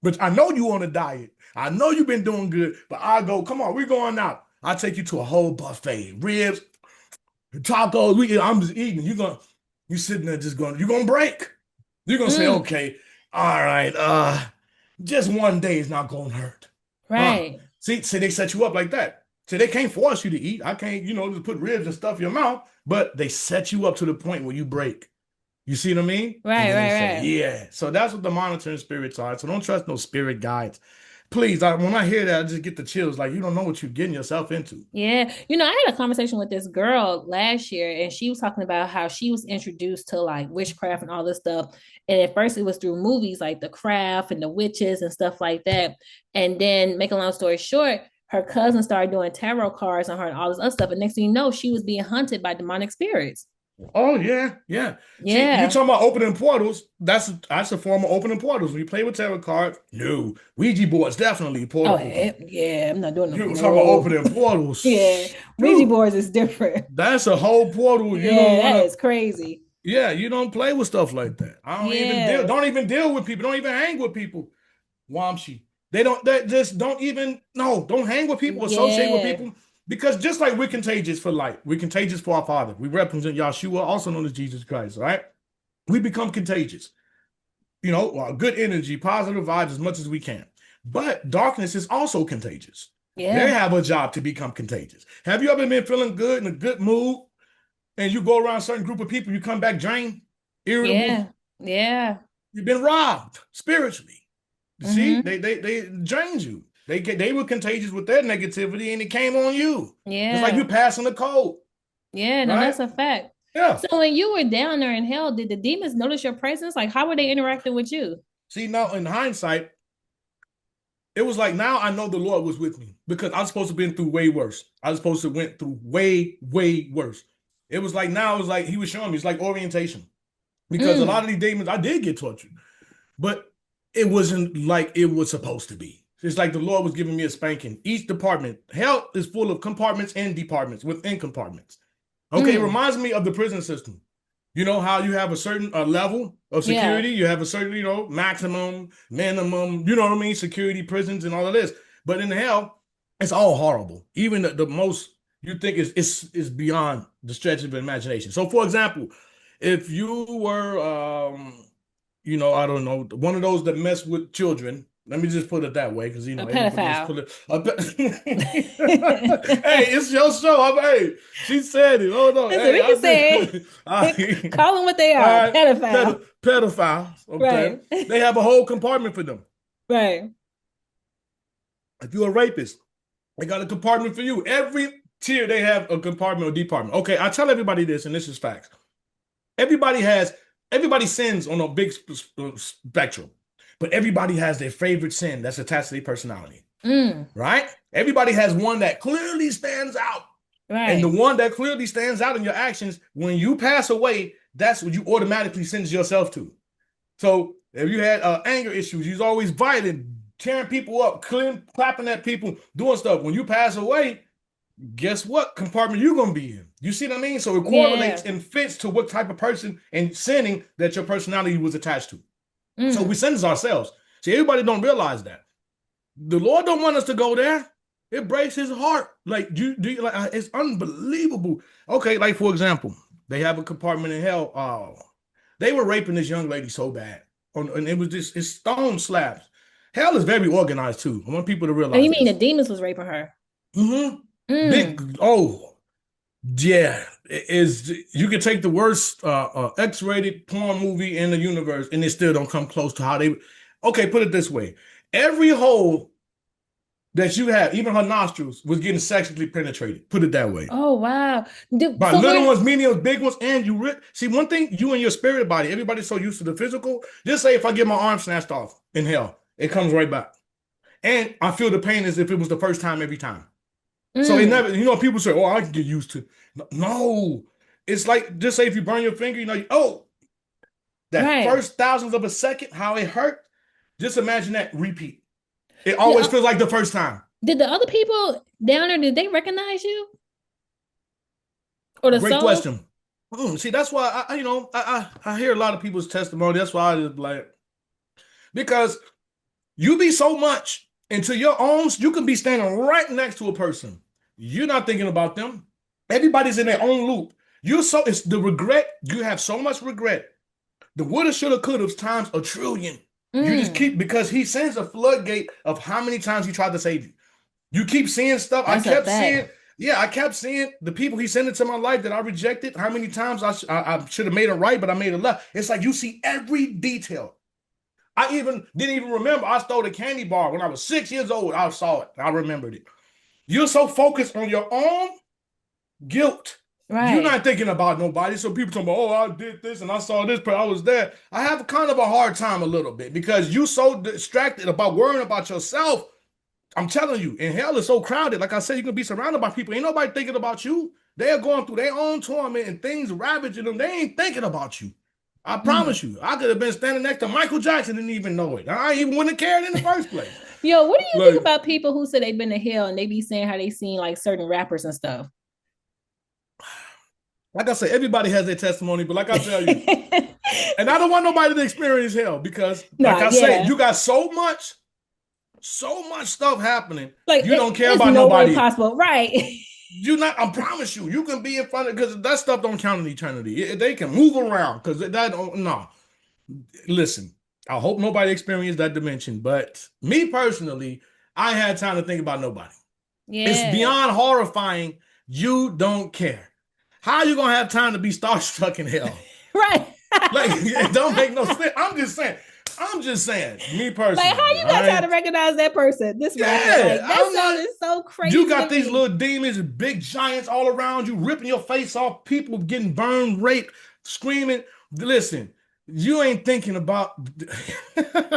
but I know you on a diet. I know you've been doing good, but I go, come on, we're going out. I take you to a whole buffet, ribs, tacos. I'm just eating. You sitting there just going, you're going to break. You're going to say, okay, all right, just one day is not going to hurt. Right. See, they set you up like that. See, they can't force you to eat. I can't, just put ribs and stuff in your mouth, but they set you up to the point where you break. You see what I mean? Right. Yeah. So that's what the monitoring spirits are. So don't trust no spirit guides. Please, when I hear that, I just get the chills. Like, you don't know what you're getting yourself into. Yeah. I had a conversation with this girl last year, and she was talking about how she was introduced to like witchcraft and all this stuff. And at first it was through movies like The Craft and The Witches and stuff like that. And then, make a long story short, her cousin started doing tarot cards on her and all this other stuff. And next thing you know, she was being hunted by demonic spirits. Oh, yeah. See, you're talking about opening portals. That's a form of opening portals. When you play with tarot cards, no. Ouija boards, definitely portals. I'm not doing that. You're talking about opening portals. Yeah. Ouija boards is different. That's a whole portal. That is crazy. Yeah, you don't play with stuff like that. Don't even deal with people. Don't even hang with people. Wamshi. Don't hang with people, associate with people. Because just like we're contagious for light, we're contagious for our Father. We represent Yahshua, also known as Jesus Christ, right? We become contagious. Good energy, positive vibes as much as we can. But darkness is also contagious. Yeah. They have a job to become contagious. Have you ever been feeling good, in a good mood, and you go around a certain group of people, you come back drained, irritable? Yeah. You've been robbed spiritually. See, they drained you. They were contagious with their negativity, and it came on you. Yeah, it's like you passing the code. Yeah, no, that's a fact. Yeah. So when you were down there in hell, did the demons notice your presence? Like, how were they interacting with you? See, now in hindsight, it was like, now I know the Lord was with me, because I was supposed to have been through way worse. I was supposed to have went through way, way worse. It was like, now it was like he was showing me, it's like orientation, because a lot of these demons, I did get tortured, but it wasn't like it was supposed to be. It's like the Lord was giving me a spanking. Each department, hell is full of compartments and departments within compartments. Okay, It reminds me of the prison system. You know how you have a certain level of security, you have a certain, maximum, minimum, security, prisons and all of this. But in hell, it's all horrible. Even the most you think is beyond the stretch of imagination. So for example, if you were, I don't know, one of those that mess with children, Let me just put it that way, because you know A everybody just pedophile. put it. Hey, it's your show. Hey, she said it. Hold on. Listen, Hey, we I can say did. it. Call them what they All are, right, pedophile. pedophiles. Okay, Right. they have a whole compartment for them. Right. If you're a rapist, they got a compartment for you. Every tier they have a compartment or department. Okay, I tell everybody this, and this is facts. Everybody sins on a big spectrum, but everybody has their favorite sin that's attached to their personality. Right? Everybody has one that clearly stands out. Right. And the one that clearly stands out in your actions, when you pass away, that's what you automatically send yourself to. So if you had anger issues, you're always violent, tearing people up, clapping at people, doing stuff. When you pass away, guess what compartment you're going to be in? You see what I mean? So it correlates and fits to what type of person and sinning that your personality was attached to. So we sentence ourselves. See, everybody don't realize that. The Lord don't want us to go there. It breaks his heart. Like, it's unbelievable. Okay, like for example, they have a compartment in hell. They were raping this young lady so bad. And it was just, it's stone slabs. Hell is very organized too. I want people to realize. Oh, you mean the demons was raping her? Big, yeah. You can take the worst X-rated porn movie in the universe and it still don't come close to how they. Okay, put it this way. Every hole that you have, even her nostrils, was getting sexually penetrated. Put it that way. Oh, wow. By so little ones, medium, big ones, and you see one thing, you and your spirit body, everybody's so used to the physical. Just say if I get my arm snatched off in hell, it comes right back. And I feel the pain as if it was the first time every time. So it never, people say, oh, I can get used to. No. It's like, just say if you burn your finger, that first thousandth of a second, how it hurt, just imagine that repeat. It always feels like the first time. Did the other people down there, did they recognize you? Or the Great question. See, that's why I hear a lot of people's testimony. That's why I just like, because you be so much into your own, you can be standing right next to a person. You're not thinking about them. Everybody's in their own loop. It's the regret. You have so much regret. The woulda, shoulda, coulda times a trillion. You just keep, because he sends a floodgate of how many times he tried to save you. You keep seeing stuff. I kept seeing the people he sent into my life that I rejected. How many times I should have made it right, but I made it left. It's like you see every detail. I didn't even remember I stole a candy bar when I was 6 years old. I saw it. I remembered it. You're so focused on your own guilt. Right. You're not thinking about nobody. So people talk about, oh, I did this and I saw this, but I was there. I have kind of a hard time a little bit because you're so distracted about worrying about yourself. I'm telling you, and hell is so crowded. Like I said, you can be surrounded by people. Ain't nobody thinking about you. They're going through their own torment and things ravaging them. They ain't thinking about you. I promise you. I could have been standing next to Michael Jackson and didn't even know it. I even wouldn't have cared in the first place. Yo, what do you think about people who say they've been to hell and they be saying how they seen like certain rappers and stuff? Like I said, everybody has their testimony, but like I tell you, and I don't want nobody to experience hell because, said, you got so much stuff happening. Like you don't care about nobody. Possible, right? I promise you, you can be in front of, because that stuff don't count in eternity. They can move around because that don't. No, listen. I hope nobody experienced that dimension, but me personally, I had time to think about nobody. Yeah, it's beyond horrifying. You don't care. How are you gonna have time to be starstruck in hell? Right. Like, it don't make no sense. I'm just saying. Me personally. Like, how you got time to recognize that person? This rapper, like, that is so crazy. You got these little demons, big giants all around you, ripping your face off, people getting burned, raped, screaming. Listen, you ain't thinking about.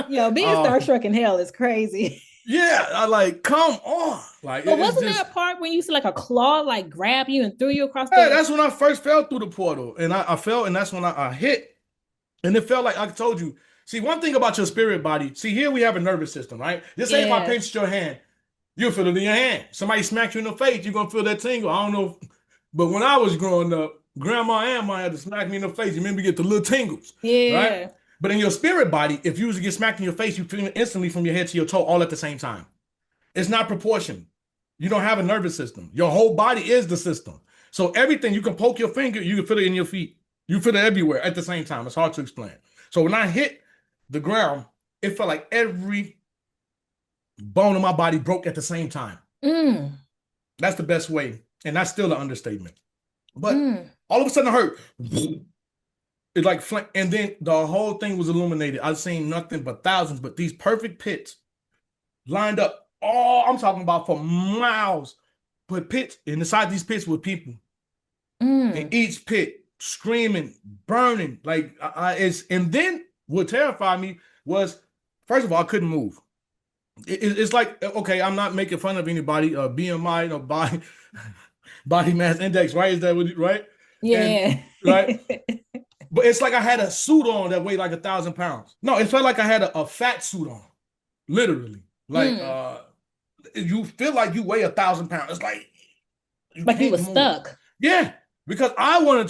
Yo, being starstruck in hell is crazy. Yeah, I like, come on. Like, but wasn't that part when you see like a claw like grab you and threw you across the? Yeah, that's when I first fell through the portal, and I fell, and that's when I hit, and it felt like I told you. See, one thing about your spirit body. See, here we have a nervous system, right? Just say if I pinched your hand, you'll feel it in your hand. Somebody smacked you in the face, you're gonna feel that tingle. I don't know, but when I was growing up, Grandma and Ma had to smack me in the face. You remember, get the little tingles, right? But in your spirit body, if you was to get smacked in your face, you feel it instantly from your head to your toe all at the same time. It's not proportion. You don't have a nervous system. Your whole body is the system. So everything, you can poke your finger, you can feel it in your feet. You feel it everywhere at the same time. It's hard to explain. So when I hit the ground, it felt like every bone in my body broke at the same time. Mm. That's the best way. And that's still an understatement. But Mm. all of a sudden I heard it like, and then the whole thing was illuminated. I've seen nothing but thousands, but these perfect pits lined up. Oh, I'm talking about for miles. But pits, and inside these pits were people. In each pit, screaming, burning. Like, and then what terrified me was, first of all, I couldn't move. It's like, okay, I'm not making fun of anybody, BMI, body mass index, right? Is that what, right? Yeah. And, right? But it's like I had a suit on that weighed like 1,000 pounds. No, it felt like I had a fat suit on, literally. Like, you feel like you weigh 1,000 pounds. It's like you were stuck. Yeah, because I wanted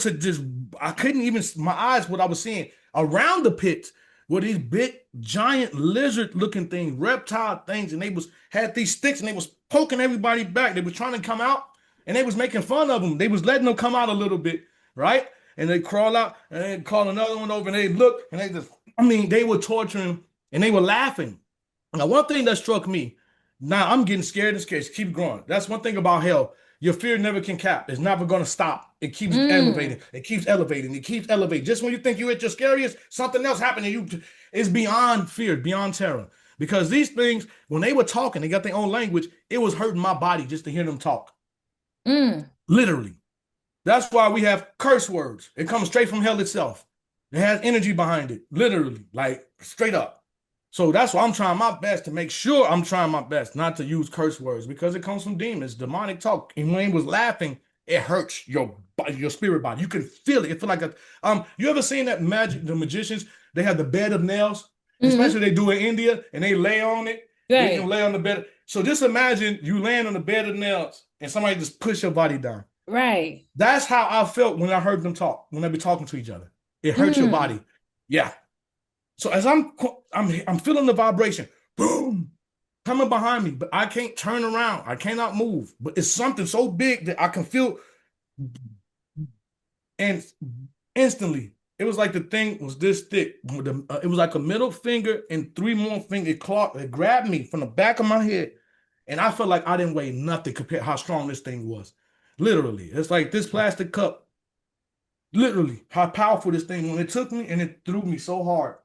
to just, I couldn't even, my eyes, what I was seeing around the pits were these big, giant lizard-looking things, reptile things, and they had these sticks, and they was poking everybody back. They was trying to come out, and they was making fun of them. They was letting them come out a little bit, right? And they crawl out, and they call another one over, and they look, and they just, they were torturing, and they were laughing. Now, one thing that struck me, now I'm getting scared and scared. Keep growing. That's one thing about hell. Your fear never can cap. It's never going to stop. It keeps elevating. It keeps elevating. It keeps elevating. Just when you think you're at your scariest, something else happening. It's beyond fear, beyond terror. Because these things, when they were talking, they got their own language. It was hurting my body just to hear them talk. Literally. That's why we have curse words. It comes straight from hell itself. It has energy behind it. Literally. Like, straight up. So that's why I'm trying my best to make sure I'm trying my best not to use curse words, because it comes from demons, demonic talk. And when he was laughing, it hurts your spirit body. You can feel it. It feel like you ever seen that the magicians, they have the bed of nails, especially they do in India, and they lay on it. Right. They can lay on the bed. So just imagine you laying on the bed of nails and somebody just push your body down. Right. That's how I felt when I heard them talk, when they be talking to each other. It hurts your body. Yeah. So as I'm feeling the vibration, boom, coming behind me, but I can't turn around. I cannot move. But it's something so big that I can feel. And instantly, it was like the thing was this thick. It was like a middle finger and 3 more fingers. It grabbed me from the back of my head. And I felt like I didn't weigh nothing compared to how strong this thing was. Literally. It's like this plastic cup. Literally, how powerful this thing was. It took me and it threw me so hard.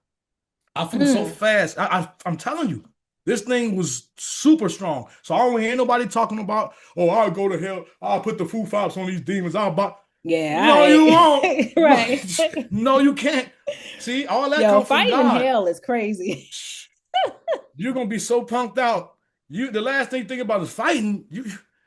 I flew so fast. I'm telling you, this thing was super strong. So I don't hear nobody talking about, oh, I'll go to hell. I'll put the Foo Fighters on these demons. Yeah. No, you won't. Right. No, you can't. See, all that comes from God. Fighting in hell is crazy. You're going to be so punked out. The last thing you think about is fighting.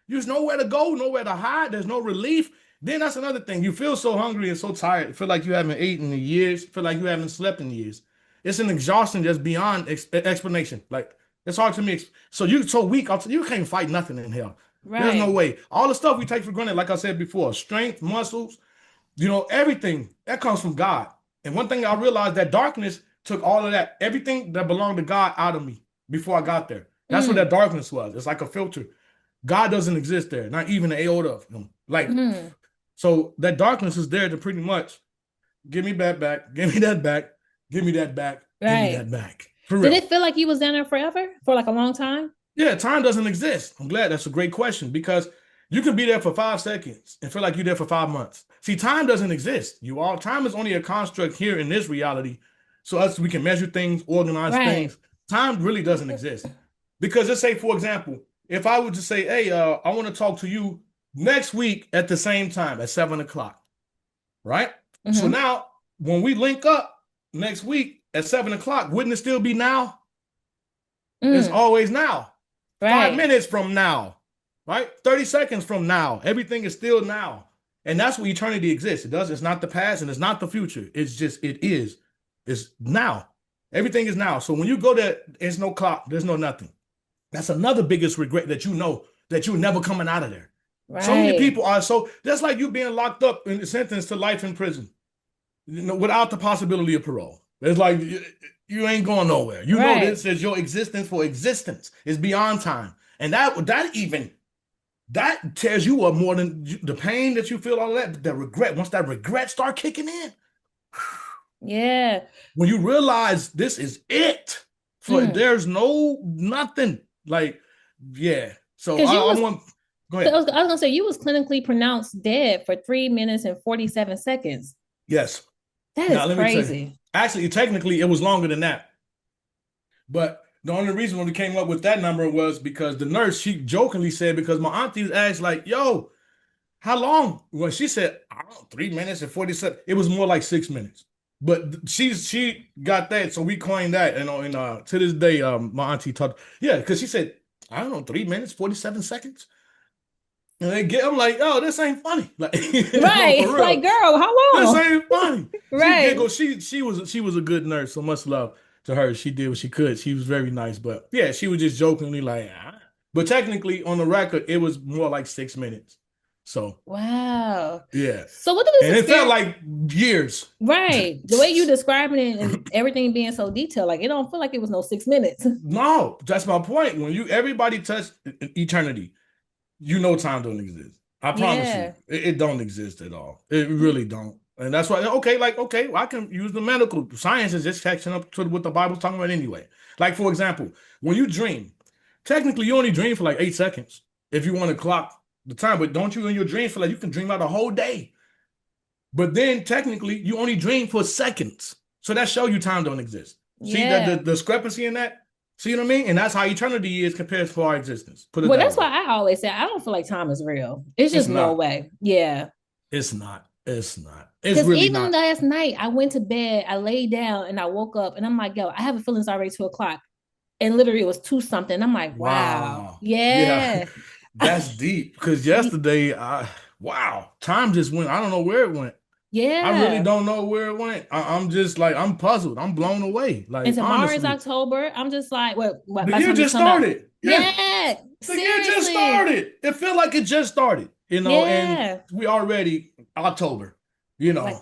There's nowhere to go, nowhere to hide. There's no relief. Then that's another thing. You feel so hungry and so tired. You feel like you haven't eaten in years. You feel like you haven't slept in years. It's an exhaustion that's beyond explanation. Like, it's hard to me. So you're so weak. You can't fight nothing in hell. Right. There's no way. All the stuff we take for granted, like I said before, strength, muscles, everything, that comes from God. And one thing I realized, that darkness took all of that, everything that belonged to God out of me before I got there. That's what that darkness was. It's like a filter. God doesn't exist there, not even an iota of him. Like, so that darkness is there to pretty much give me that back, give me that back. Give me that back. Right. Give me that back. For real. Did it feel like you was down there forever? For like a long time? Yeah, time doesn't exist. I'm glad. That's a great question, because you can be there for 5 seconds and feel like you're there for 5 months. See, time doesn't exist. Time is only a construct here in this reality. So we can measure things, organize things. Time really doesn't exist. Because let's say, for example, if I would just say, hey, I want to talk to you next week at the same time at 7 o'clock. Right? So now when we link up next week at 7 o'clock, wouldn't it still be now? It's always now. Right. 5 minutes from now, right? 30 seconds from now. Everything is still now. And that's what eternity exists. It's not the past and it's not the future. It's just, it is. It's now. Everything is now. So when you go there, there's no clock, there's no nothing. That's another biggest regret, that that you're never coming out of there. Right. So many people are that's like you being locked up and sentenced to life in prison, without the possibility of parole. It's like you ain't going nowhere. You know, this is your existence for existence. It's beyond time. And that tears you up more than the pain that you feel, all that, the regret. Once that regret start kicking in. Yeah. When you realize this is it. For there's nothing like, yeah. So I want. Go ahead. I was gonna say you was clinically pronounced dead for 3 minutes and 47 seconds. Yes. That is crazy. Actually, technically, it was longer than that. But the only reason when we came up with that number was because the nurse, she jokingly said, because my auntie asked, like, yo, how long? Well, she said, I don't know, 3 minutes and 47. It was more like 6 minutes. But she got that, so we coined that. And to this day, my auntie taught, yeah, because she said, I don't know, 3 minutes, 47 seconds. And I'm like, oh, this ain't funny. Like, right. No, like, girl, how long? This ain't funny. Right. She was a good nurse, so much love to her. She did what she could. She was very nice. But yeah, she was just jokingly like, ah. But technically on the record, it was more like 6 minutes. So wow. Yeah. So what did this experience? It felt like years. Right. The way you describing it and everything being so detailed, like it don't feel like it was no 6 minutes. No, that's my point. When everybody touch eternity, time don't exist. I promise you. It don't exist at all. It really don't. And that's why, okay, well, I can use the medical science is just catching up to what the Bible's talking about anyway. Like, for example, when you dream, technically you only dream for like 8 seconds if you want to clock the time, but don't you in your dream feel like you can dream out a whole day? But then technically you only dream for seconds. So that shows you time don't exist. See that the discrepancy in that? See what I mean? And that's how eternity is compared to our existence. Well, that's why I always say I don't feel like time is real. It's just no way. Yeah. It's not. It's really even not. Last night I went to bed, I laid down and I woke up and I'm like, yo, I have a feeling it's already 2 o'clock. And literally it was 2 something. I'm like, wow. Yeah. That's deep. Because yesterday, time just went. I don't know where it went. Yeah. I really don't know where it went. I'm just like, I'm puzzled. I'm blown away. Like, and tomorrow is October. I'm just like, what? The year just started. Yeah. The year just started. It felt like it just started, and we already October, Like,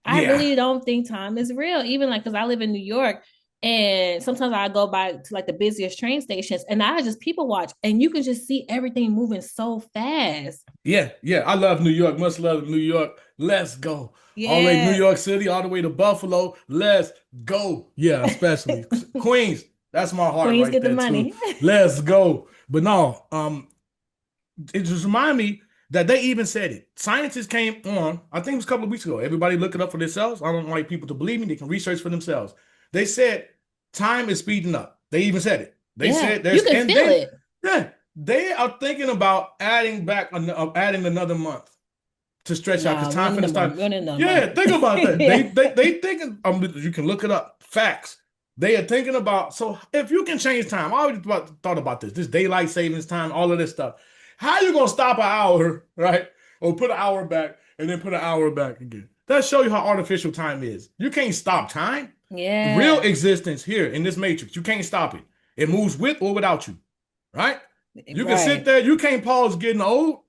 I really don't think time is real. Even like, because I live in New York and sometimes I go by to like the busiest train stations and I just people watch and you can just see everything moving so fast. Yeah. I love New York. Much love New York. Let's go. Yeah. All the way to New York City, all the way to Buffalo. Let's go. Yeah, especially Queens. That's my heart. Queens right get there the money. Let's go. But no, it just remind me that they even said it. Scientists came on, I think it was a couple of weeks ago. Everybody look it up for themselves. I don't like people to believe me. They can research for themselves. They said time is speeding up. They even said it. They said there's you can feel it. Yeah, they are thinking about adding another month to stretch out because time for the start. Yeah, think about that. they thinking. You can look it up. Facts. They are thinking about. So if you can change time, I always thought about this daylight savings time, all of this stuff. How you gonna stop an hour, right? Or put an hour back and then put an hour back again? That show you how artificial time is. You can't stop time. Yeah. Real existence here in this matrix. You can't stop it. It moves with or without you. Right? You can sit there. You can't pause getting old.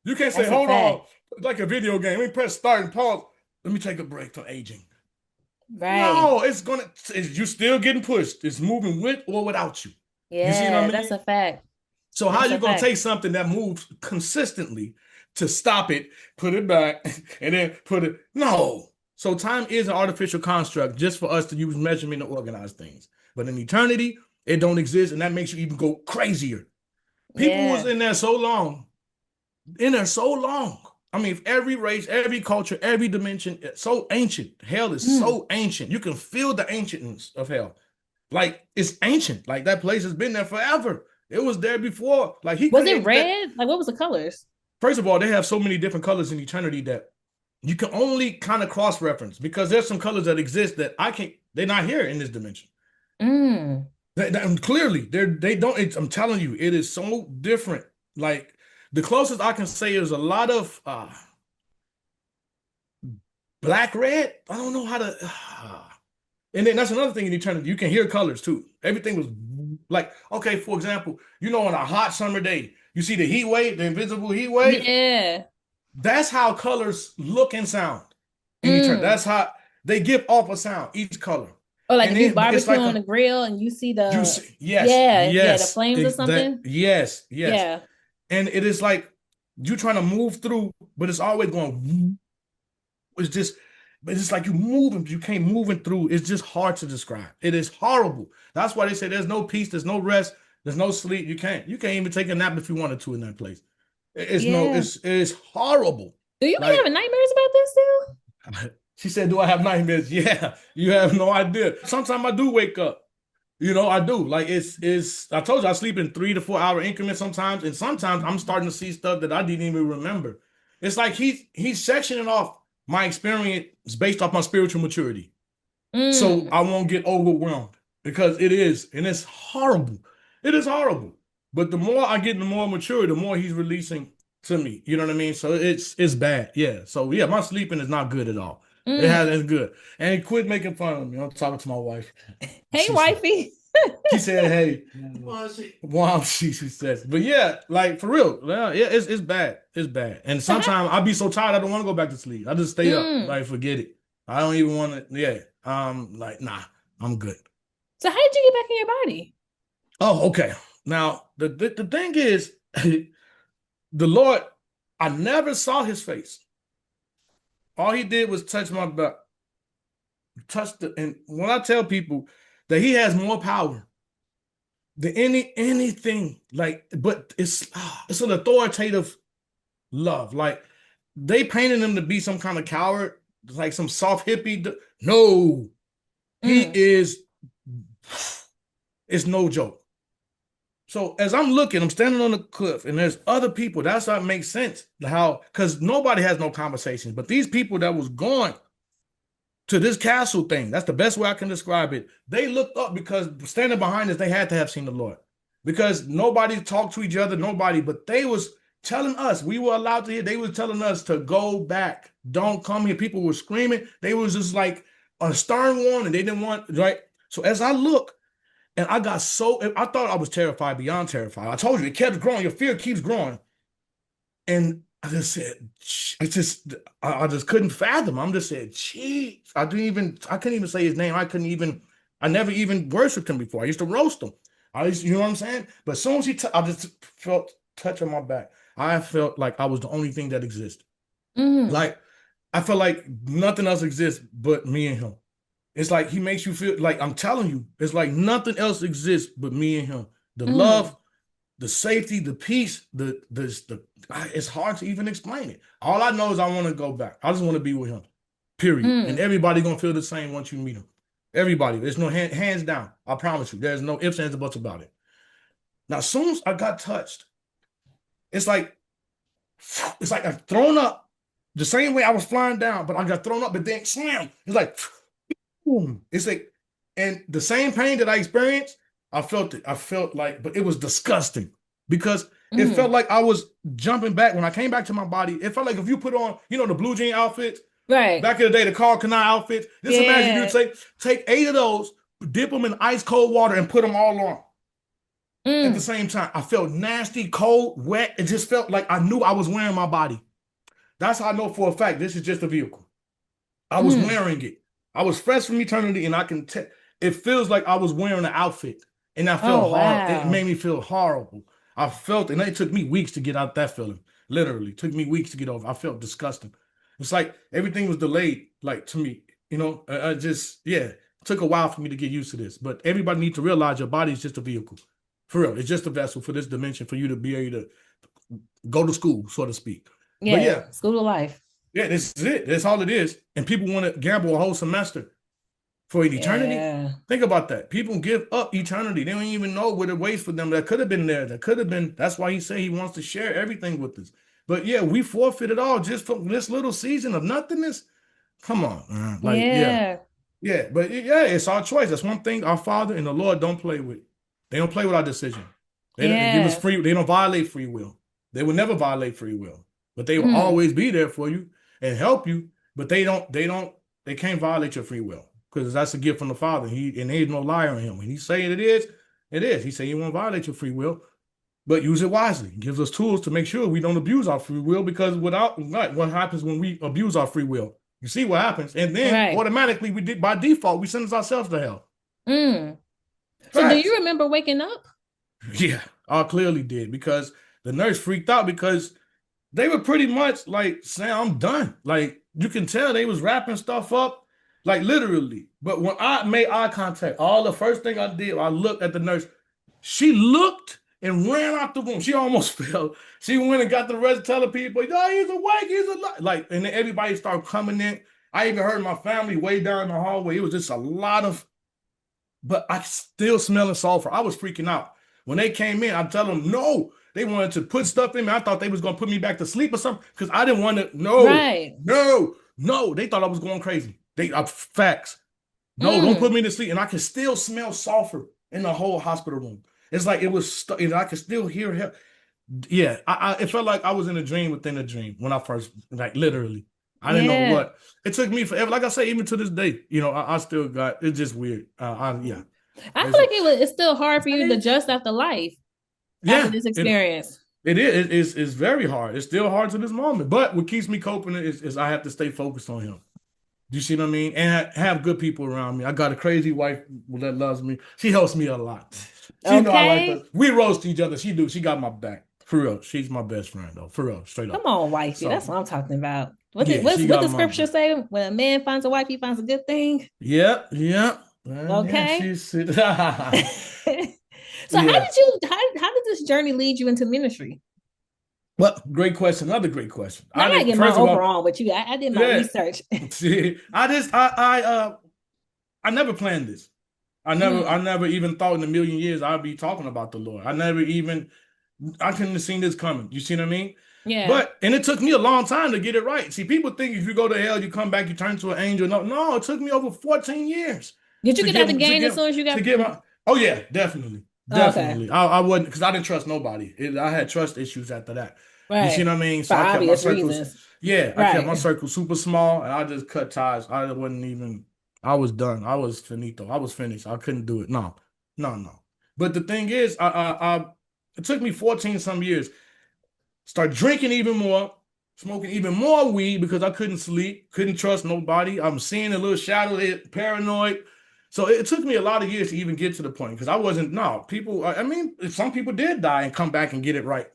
You can't say, hold on. Like a video game. Let me press start and pause. Let me take a break from aging. Right. No, you're still getting pushed. It's moving with or without you. Yeah, you see what I mean? That's a fact. So how you going to take something that moves consistently to stop it, put it back, and then put it? No. So time is an artificial construct just for us to use measurement to organize things. But in eternity, it don't exist, and that makes you even go crazier. People was in there so long. I mean, every race, every culture, every dimension, it's so ancient. Hell is so ancient. You can feel the ancientness of hell. Like, it's ancient. Like, that place has been there forever. It was there before. Like, was it red? Like, what was the colors? First of all, they have so many different colors in eternity that you can only kind of cross-reference because there's some colors that exist that they're not here in this dimension. Clearly, they don't. I'm telling you, it is so different. Like, the closest I can say is a lot of black red. I don't know how to. And then that's another thing in eternity. You can hear colors too. Everything was like, okay, for example, on a hot summer day, you see the heat wave, the invisible heat wave. Yeah. That's how colors look and sound in eternity. That's how they give off a sound, each color. Or like if you barbecue on the grill and you see the the flames or something. Yes. Yeah. And it is like you trying to move through, but it's always going. It's just but it's like you can't moving through. It's just hard to describe. It is horrible. That's why they say there's no peace, there's no rest, there's no sleep. You can't even take a nap if you wanted to in that place. It's horrible. Do you be having nightmares about this still? She said, do I have nightmares? Yeah, you have no idea. Sometimes I do wake up. I do. Like I told you I sleep in 3 to 4 hour increments sometimes, and sometimes I'm starting to see stuff that I didn't even remember. It's like he's sectioning off my experience based off my spiritual maturity. So I won't get overwhelmed, because it is, and it's horrible. It is horrible. But the more I get, the more mature, the more he's releasing to me. You know what I mean? So it's bad. Yeah. So yeah, my sleeping is not good at all. It's good. And quit making fun of me. I'm talking to my wife. Hey, wifey. She said, hey. She says. But yeah, like for real. Yeah, it's bad. It's bad. And sometimes I'll be so tired I don't want to go back to sleep. I just stay up. Like, forget it. I don't even want to. Yeah. Like, nah, I'm good. So how did you get back in your body? Oh, okay. Now the thing is, the Lord, I never saw his face. All he did was touch my back. And when I tell people that he has more power than anything, like, but it's an authoritative love. Like, they painted him to be some kind of coward, like some soft hippie. No, he is. It's no joke. So as I'm looking, I'm standing on the cliff, and there's other people. That's how it makes sense. Because nobody has no conversations. But these people that was going to this castle thing, that's the best way I can describe it. They looked up, because standing behind us, they had to have seen the Lord. Because nobody talked to each other, but they was telling us, we were allowed to hear, they was telling us to go back. Don't come here. People were screaming. They was just like a stern warning. They didn't want, right? So as I look, and I thought I was terrified, beyond terrified. I told you, it kept growing. Your fear keeps growing. And I just said, I just couldn't fathom. I'm just saying, geez. I couldn't even say his name. I never even worshiped him before. I used to roast him. You know what I'm saying? But as soon as I just felt touch on my back. I felt like I was the only thing that existed. Like, I felt like nothing else exists but me and him. It's like he makes you feel like, I'm telling you, it's like nothing else exists but me and him. The love, the safety, the peace, it's hard to even explain it. All I know is I want to go back. I just want to be with him, period. And everybody going to feel the same once you meet him. Everybody. There's no hands down. I promise you. There's no ifs, ands, or buts about it. Now, as soon as I got touched, it's like I've thrown up the same way I was flying down, but I got thrown up, but then slam. It's like, boom. It's like, and the same pain that I experienced, I felt it. I felt like, but it was disgusting, because it felt like I was jumping back. When I came back to my body, it felt like if you put on, the blue jean outfits, right? Back in the day, the 𝐶𝐿 outfits. Just imagine you take 8 of those, dip them in ice cold water, and put them all on. At the same time, I felt nasty, cold, wet. It just felt like I knew I was wearing my body. That's how I know for a fact this is just a vehicle. I was wearing it. I was fresh from eternity, and I can tell. It feels like I was wearing an outfit, and I felt horrible. It made me feel horrible. I felt, and it took me weeks to get out that feeling. Literally, took me weeks to get over. I felt disgusting. It's like everything was delayed, like, to me. It took a while for me to get used to this. But everybody needs to realize your body is just a vehicle. For real, it's just a vessel for this dimension, for you to be able to go to school, so to speak. Yeah, school of life. Yeah, this is it. That's all it is. And people want to gamble a whole semester for an eternity. Yeah. Think about that. People give up eternity. They don't even know what it waits for them. That could have been there. That could have been. That's why he said he wants to share everything with us. But yeah, we forfeit it all just for this little season of nothingness. Come on, man. Like, yeah. But it's our choice. That's one thing our Father and the Lord don't play with. They don't play with our decision. They don't give us free. They don't violate free will. They will never violate free will. But they will always be there for you and help you. But they can't violate your free will, because that's a gift from the Father. And there's no liar in him. When he's saying it is, it is. He said he won't violate your free will, but use it wisely. He gives us tools to make sure we don't abuse our free will, because what happens when we abuse our free will? You see what happens. And then automatically by default, we sentence ourselves to hell. So do you remember waking up? Yeah, I clearly did, because the nurse freaked out, because they were pretty much like saying, I'm done. Like, you can tell they was wrapping stuff up, like literally. But when I made eye contact, all the first thing I did, I looked at the nurse. She looked and ran out the room. She almost fell. She went and got the rest, telling people, "Oh, he's awake, he's alive." Like, and then everybody started coming in. I even heard my family way down the hallway. It was just a lot of, but I still smelling sulfur. I was freaking out. When they came in, I tell them, no, they wanted to put stuff in me. I thought they was going to put me back to sleep or something because I didn't want to. No, no. They thought I was going crazy. Facts. No, don't put me to sleep. And I can still smell sulfur in the whole hospital room. It's like it was, I could still hear him. Yeah, it felt like I was in a dream within a dream when I first, like literally. I didn't know what. It took me forever. Like I say, even to this day, you know, I still got, it's just weird. I feel like it's still hard for you to adjust after life. After this experience. It is. It's very hard. It's still hard to this moment. But what keeps me coping is I have to stay focused on him. Do you see what I mean? And have good people around me. I got a crazy wife that loves me. She helps me a lot. She know I like her. We roast each other. She got my back. For real. She's my best friend, though. For real. Straight up. Come on, wifey. So, that's what I'm talking about. What the scripture say? When a man finds a wife, he finds a good thing. Yep. Okay. Yeah, so how did this journey lead you into ministry? Well, great question. Another great question. I didn't get my overall with you. I did my research. See, I never planned this. I never even thought in a million years I'd be talking about the Lord. I couldn't have seen this coming. You see what I mean? Yeah. And it took me a long time to get it right. See, people think if you go to hell, you come back, you turn to an angel. No, it took me over 14 years. Did you get out the game as soon as you got? Oh yeah, definitely. Okay. I wasn't, because I didn't trust nobody. I had trust issues after that. Right. You see what I mean? So I kept my circles. Yeah, I kept my circle super small, and I just cut ties. I was done. I was finito. I was finished. I couldn't do it. No. But the thing is, it took me 14 some years. Start drinking even more, smoking even more weed because I couldn't sleep, couldn't trust nobody. I'm seeing a little shadow, paranoid. So it took me a lot of years to even get to the point because I wasn't, some people did die and come back and get it right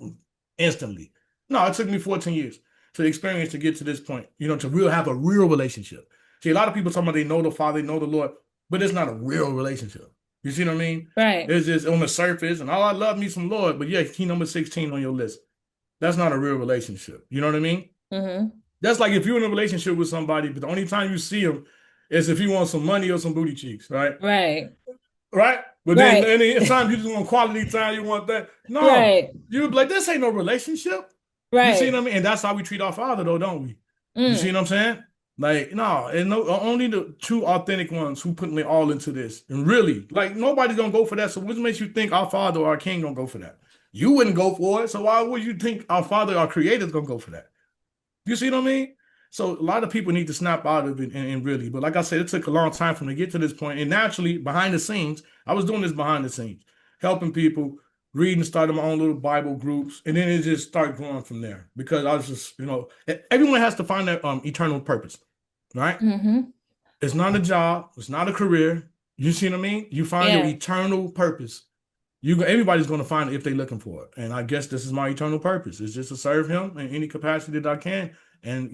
instantly. No, it took me 14 years to experience to get to this point, to have a real relationship. See, a lot of people talking about they know the Father, they know the Lord, but it's not a real relationship. You see what I mean? Right. It's just on the surface, and I love me some Lord, but yeah, key number 16 on your list. That's not a real relationship. You know what I mean? Mm-hmm. That's like if you're in a relationship with somebody, but the only time you see them is if you want some money or some booty cheeks, right? Right. But then anytime you just want quality time, you want that. No, you'd be like, this ain't no relationship. Right. You see what I mean? And that's how we treat our Father, though, don't we? You see what I'm saying? Like, no, and only the true authentic ones who put me all into this. And really, like, nobody's gonna go for that. So what makes you think our Father or our King gonna go for that? You wouldn't go for it. So why would you think our Father, our Creator, is gonna go for that? You see what I mean? So a lot of people need to snap out of it and really. But like I said, it took a long time for me to get to this point. And naturally, behind the scenes, I was doing this behind the scenes, helping people, reading, starting my own little Bible groups. And then it just started growing from there because I was just, everyone has to find their eternal purpose, right? Mm-hmm. It's not a job. It's not a career. You see what I mean? You find your eternal purpose. Everybody's going to find it if they're looking for it. And I guess this is my eternal purpose. It's just to serve him in any capacity that I can. And,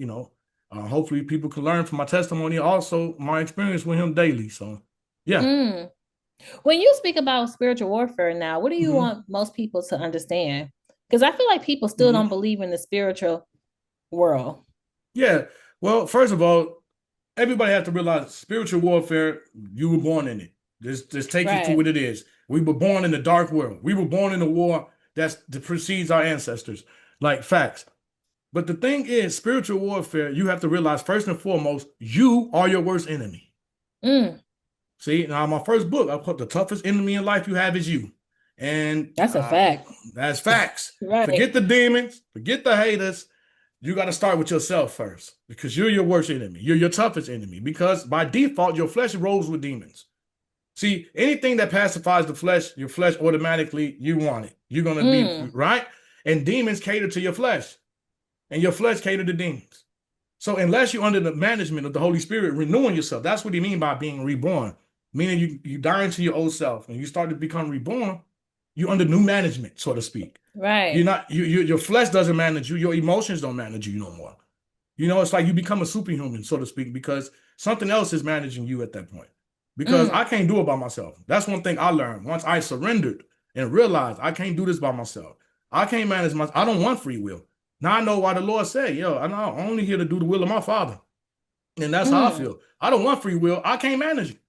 hopefully people can learn from my testimony, also my experience with him daily. So, yeah. When you speak about spiritual warfare now, what do you want most people to understand? Because I feel like people still don't believe in the spiritual world. Yeah. Well, first of all, everybody has to realize spiritual warfare, you were born in it. Just take it to what it is. We were born in the dark world. We were born in a war that precedes our ancestors. Like, facts. But the thing is, spiritual warfare, you have to realize, first and foremost, you are your worst enemy. See, now my first book, I put the toughest enemy in life you have is you. And that's a fact. That's facts. Right. Forget the demons, forget the haters. You got to start with yourself first because you're your worst enemy. You're your toughest enemy because by default, your flesh rolls with demons. See, anything that pacifies the flesh, your flesh automatically, you want it. You're going to be, right? And demons cater to your flesh. And your flesh cater to demons. So unless you're under the management of the Holy Spirit, renewing yourself, that's what he means by being reborn. Meaning you die into your old self and you start to become reborn, you're under new management, so to speak. Right. You're not, your flesh doesn't manage you. Your emotions don't manage you no more. You know, it's like you become a superhuman, so to speak, because something else is managing you at that point. Because I can't do it by myself. That's one thing I learned. Once I surrendered and realized I can't do this by myself. I can't manage I don't want free will. Now I know why the Lord said, yo, I'm only here to do the will of my Father. And that's how I feel. I don't want free will. I can't manage it.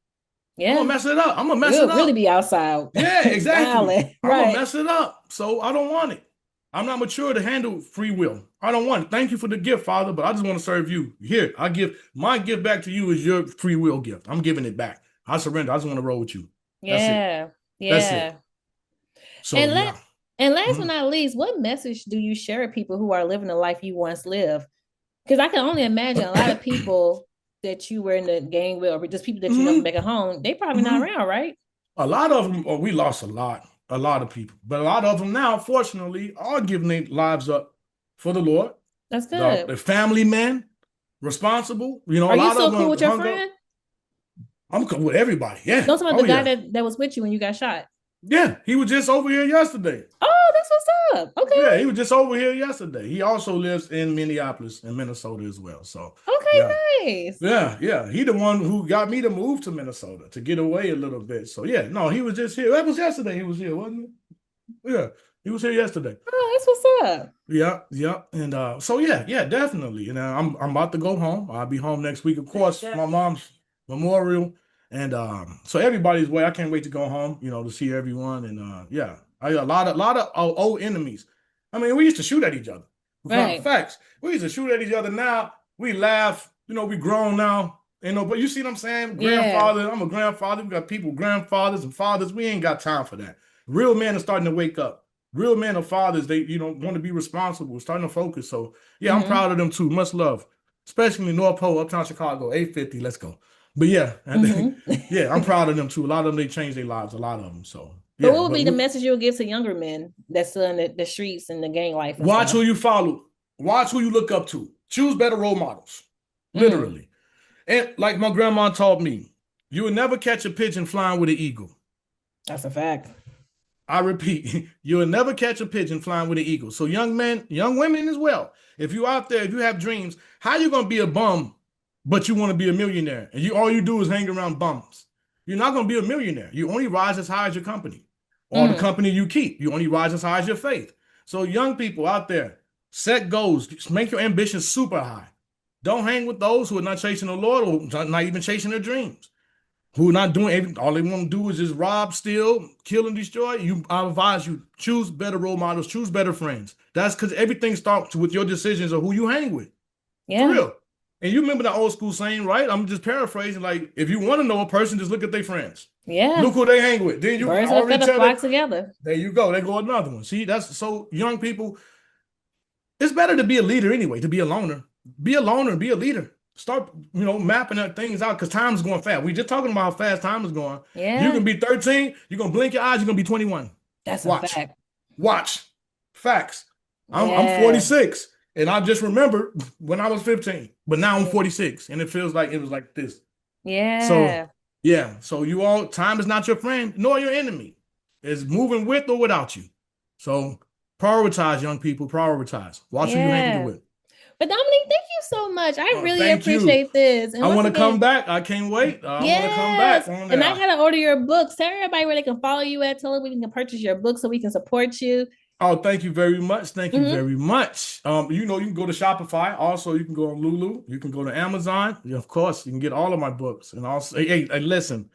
Yeah. I'm gonna mess it up. I'm gonna mess it up. Really be outside. Yeah, exactly. I'm gonna mess it up. So I don't want it. I'm not mature to handle free will. I don't want it. Thank you for the gift, Father, but I just want to serve you. Here, I give my gift back to you is your free will gift. I'm giving it back. I surrender. I just want to roll with you. Yeah. That's it. So, and last but not least, what message do you share with people who are living the life you once lived? Because I can only imagine a lot of people that you were in the gang with, or just people that you know back at home, they probably not around, right? A lot of them, we lost a lot of people, but a lot of them now, fortunately, are giving their lives up for the Lord. That's good. The family men, responsible. You know, are you still cool with your friend? I'm cool with everybody. Yeah. Don't talk about the guy that was with you when you got shot. Yeah, he was just over here yesterday. Oh, that's what's up. Okay. Yeah, he was just over here yesterday. He also lives in Minneapolis and Minnesota as well. So okay, nice. Yeah. He the one who got me to move to Minnesota to get away a little bit. So yeah, no, he was just here. That was yesterday. He was here, wasn't it? Yeah, he was here yesterday. Oh, that's what's up. Yeah. And so yeah, definitely. You know, I'm about to go home. I'll be home next week, of course. My mom's memorial. And so everybody's way. I can't wait to go home, you know, to see everyone. And I got a lot of old enemies. I mean, we used to shoot at each other. Right. Facts. We used to shoot at each other. Now we laugh. You know, we grown now. You know, but you see what I'm saying? Grandfather. I'm a grandfather. We got people, grandfathers and fathers. We ain't got time for that. Real men are starting to wake up. Real men are fathers. They, you know, want to be responsible, starting to focus. So yeah, I'm proud of them too. Much love, especially North Pole, Uptown Chicago, 850. Let's go. But yeah, I'm proud of them too. A lot of them, they changed their lives, a lot of them. So, yeah. But what would be the message you'll give to younger men that's still in the streets and the gang life? Watch who you follow. Watch who you look up to. Choose better role models, literally. And like my grandma taught me, you will never catch a pigeon flying with an eagle. That's a fact. I repeat, you will never catch a pigeon flying with an eagle. So young men, young women as well. If you're out there, if you have dreams, how you going to be a bum but you want to be a millionaire, and all you do is hang around bums? You're not going to be a millionaire. You only rise as high as your company or the company you keep. You only rise as high as your faith. So young people out there, set goals. Make your ambitions super high. Don't hang with those who are not chasing the Lord or not even chasing their dreams, who are not doing all they want to do is just rob, steal, kill, and destroy. I advise you, choose better role models, choose better friends. That's because everything starts with your decisions of who you hang with. Yeah. For real. And you remember the old school saying, right? I'm just paraphrasing. Like, if you want to know a person, just look at their friends. Yeah. Look who they hang with. Then you already flock together. There you go. They go another one. See, that's so young people. It's better to be a leader anyway, to be a loner. Be a loner and be a leader. Start, mapping things out because time's going fast. We just talking about how fast time is going. Yeah. You can be 13. You're going to blink your eyes. You're going to be 21. That's a fact. Watch. Facts. I'm 46. And I just remember when I was 15, but now I'm 46 and it feels like it was like this. Yeah. So, yeah. So time is not your friend nor your enemy. It's moving with or without you. So prioritize, young people, prioritize. Watch who you're hanging with. But Dominic, thank you so much. I really appreciate this. And I want to come back. I can't wait. I want to come back. And I got to order your books. Tell everybody where they can follow you at. Tell them we can purchase your book so we can support you. Oh, thank you very much. Thank you very much. You can go to Shopify. Also, you can go on Lulu. You can go to Amazon. Of course, you can get all of my books. And also, hey, listen,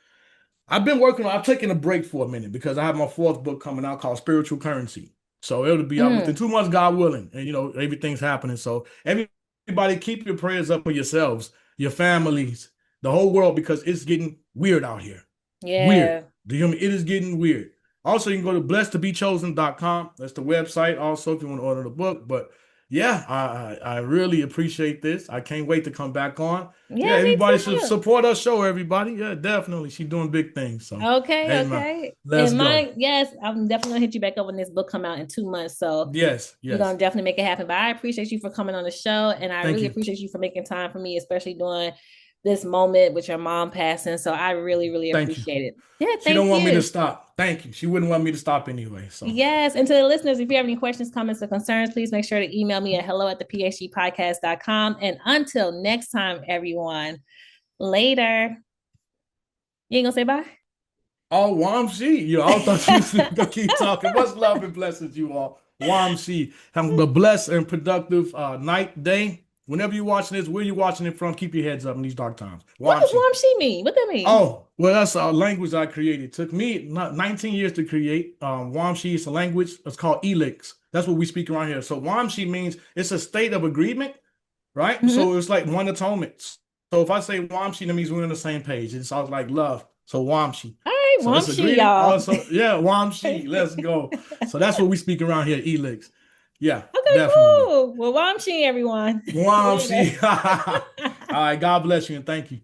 I've taken a break for a minute because I have my 4th book coming out called Spiritual Currency. So it'll be out within 2 months, God willing. And, everything's happening. So everybody keep your prayers up for yourselves, your families, the whole world, because it's getting weird out here. Yeah. Weird. Do you hear me? It is getting weird. Also, you can go to blessedtobechosen.com. That's the website also if you want to order the book. But yeah, I really appreciate this. I can't wait to come back on. Yeah, everybody should support our show, everybody. Yeah, definitely. She's doing big things. So okay. Let's go. Yes, I'm definitely gonna hit you back up when this book come out in 2 months. So yes. We're gonna definitely make it happen. But I appreciate you for coming on the show, and I really appreciate you for making time for me, especially doing this moment with your mom passing. So I really, really Thank you. appreciate it. Yeah, She don't thank want me to you. stop. Thank you. She wouldn't want me to stop anyway. So Yes. And to the listeners, if you have any questions, comments, or concerns, please make sure to email me at hello@thephgpodcast.com. And until next time, everyone, later. You ain't gonna say bye? oh, Wamsi. You all thought you was gonna keep talking. Much love and blessings, you all. Wamsi. Have a blessed and productive night, day. Whenever you're watching this, where you watching it from, keep your heads up in these dark times. What does Wamsi. Wamshi mean? What that mean? Oh, well, that's a language I created. It took me 19 years to create. Wamsi is a language. It's called 𝐸𝐿𝐵𝐿𝐵. That's what we speak around here. So Wamsi means it's a state of agreement, right? Mm-hmm. So it's like one atonement. So if I say Wamsi, that means we're on the same page. It sounds like love. So Wamsi. All right, So it's Wamshi, agreement. y'all. Also, yeah, Wamsi. Let's go. So that's what we speak around here, 𝐸𝐿𝐵𝐿𝐵. Yeah, Okay, definitely. cool. Well, Wamshi, everyone. Wamsi. All right. God bless you and thank you.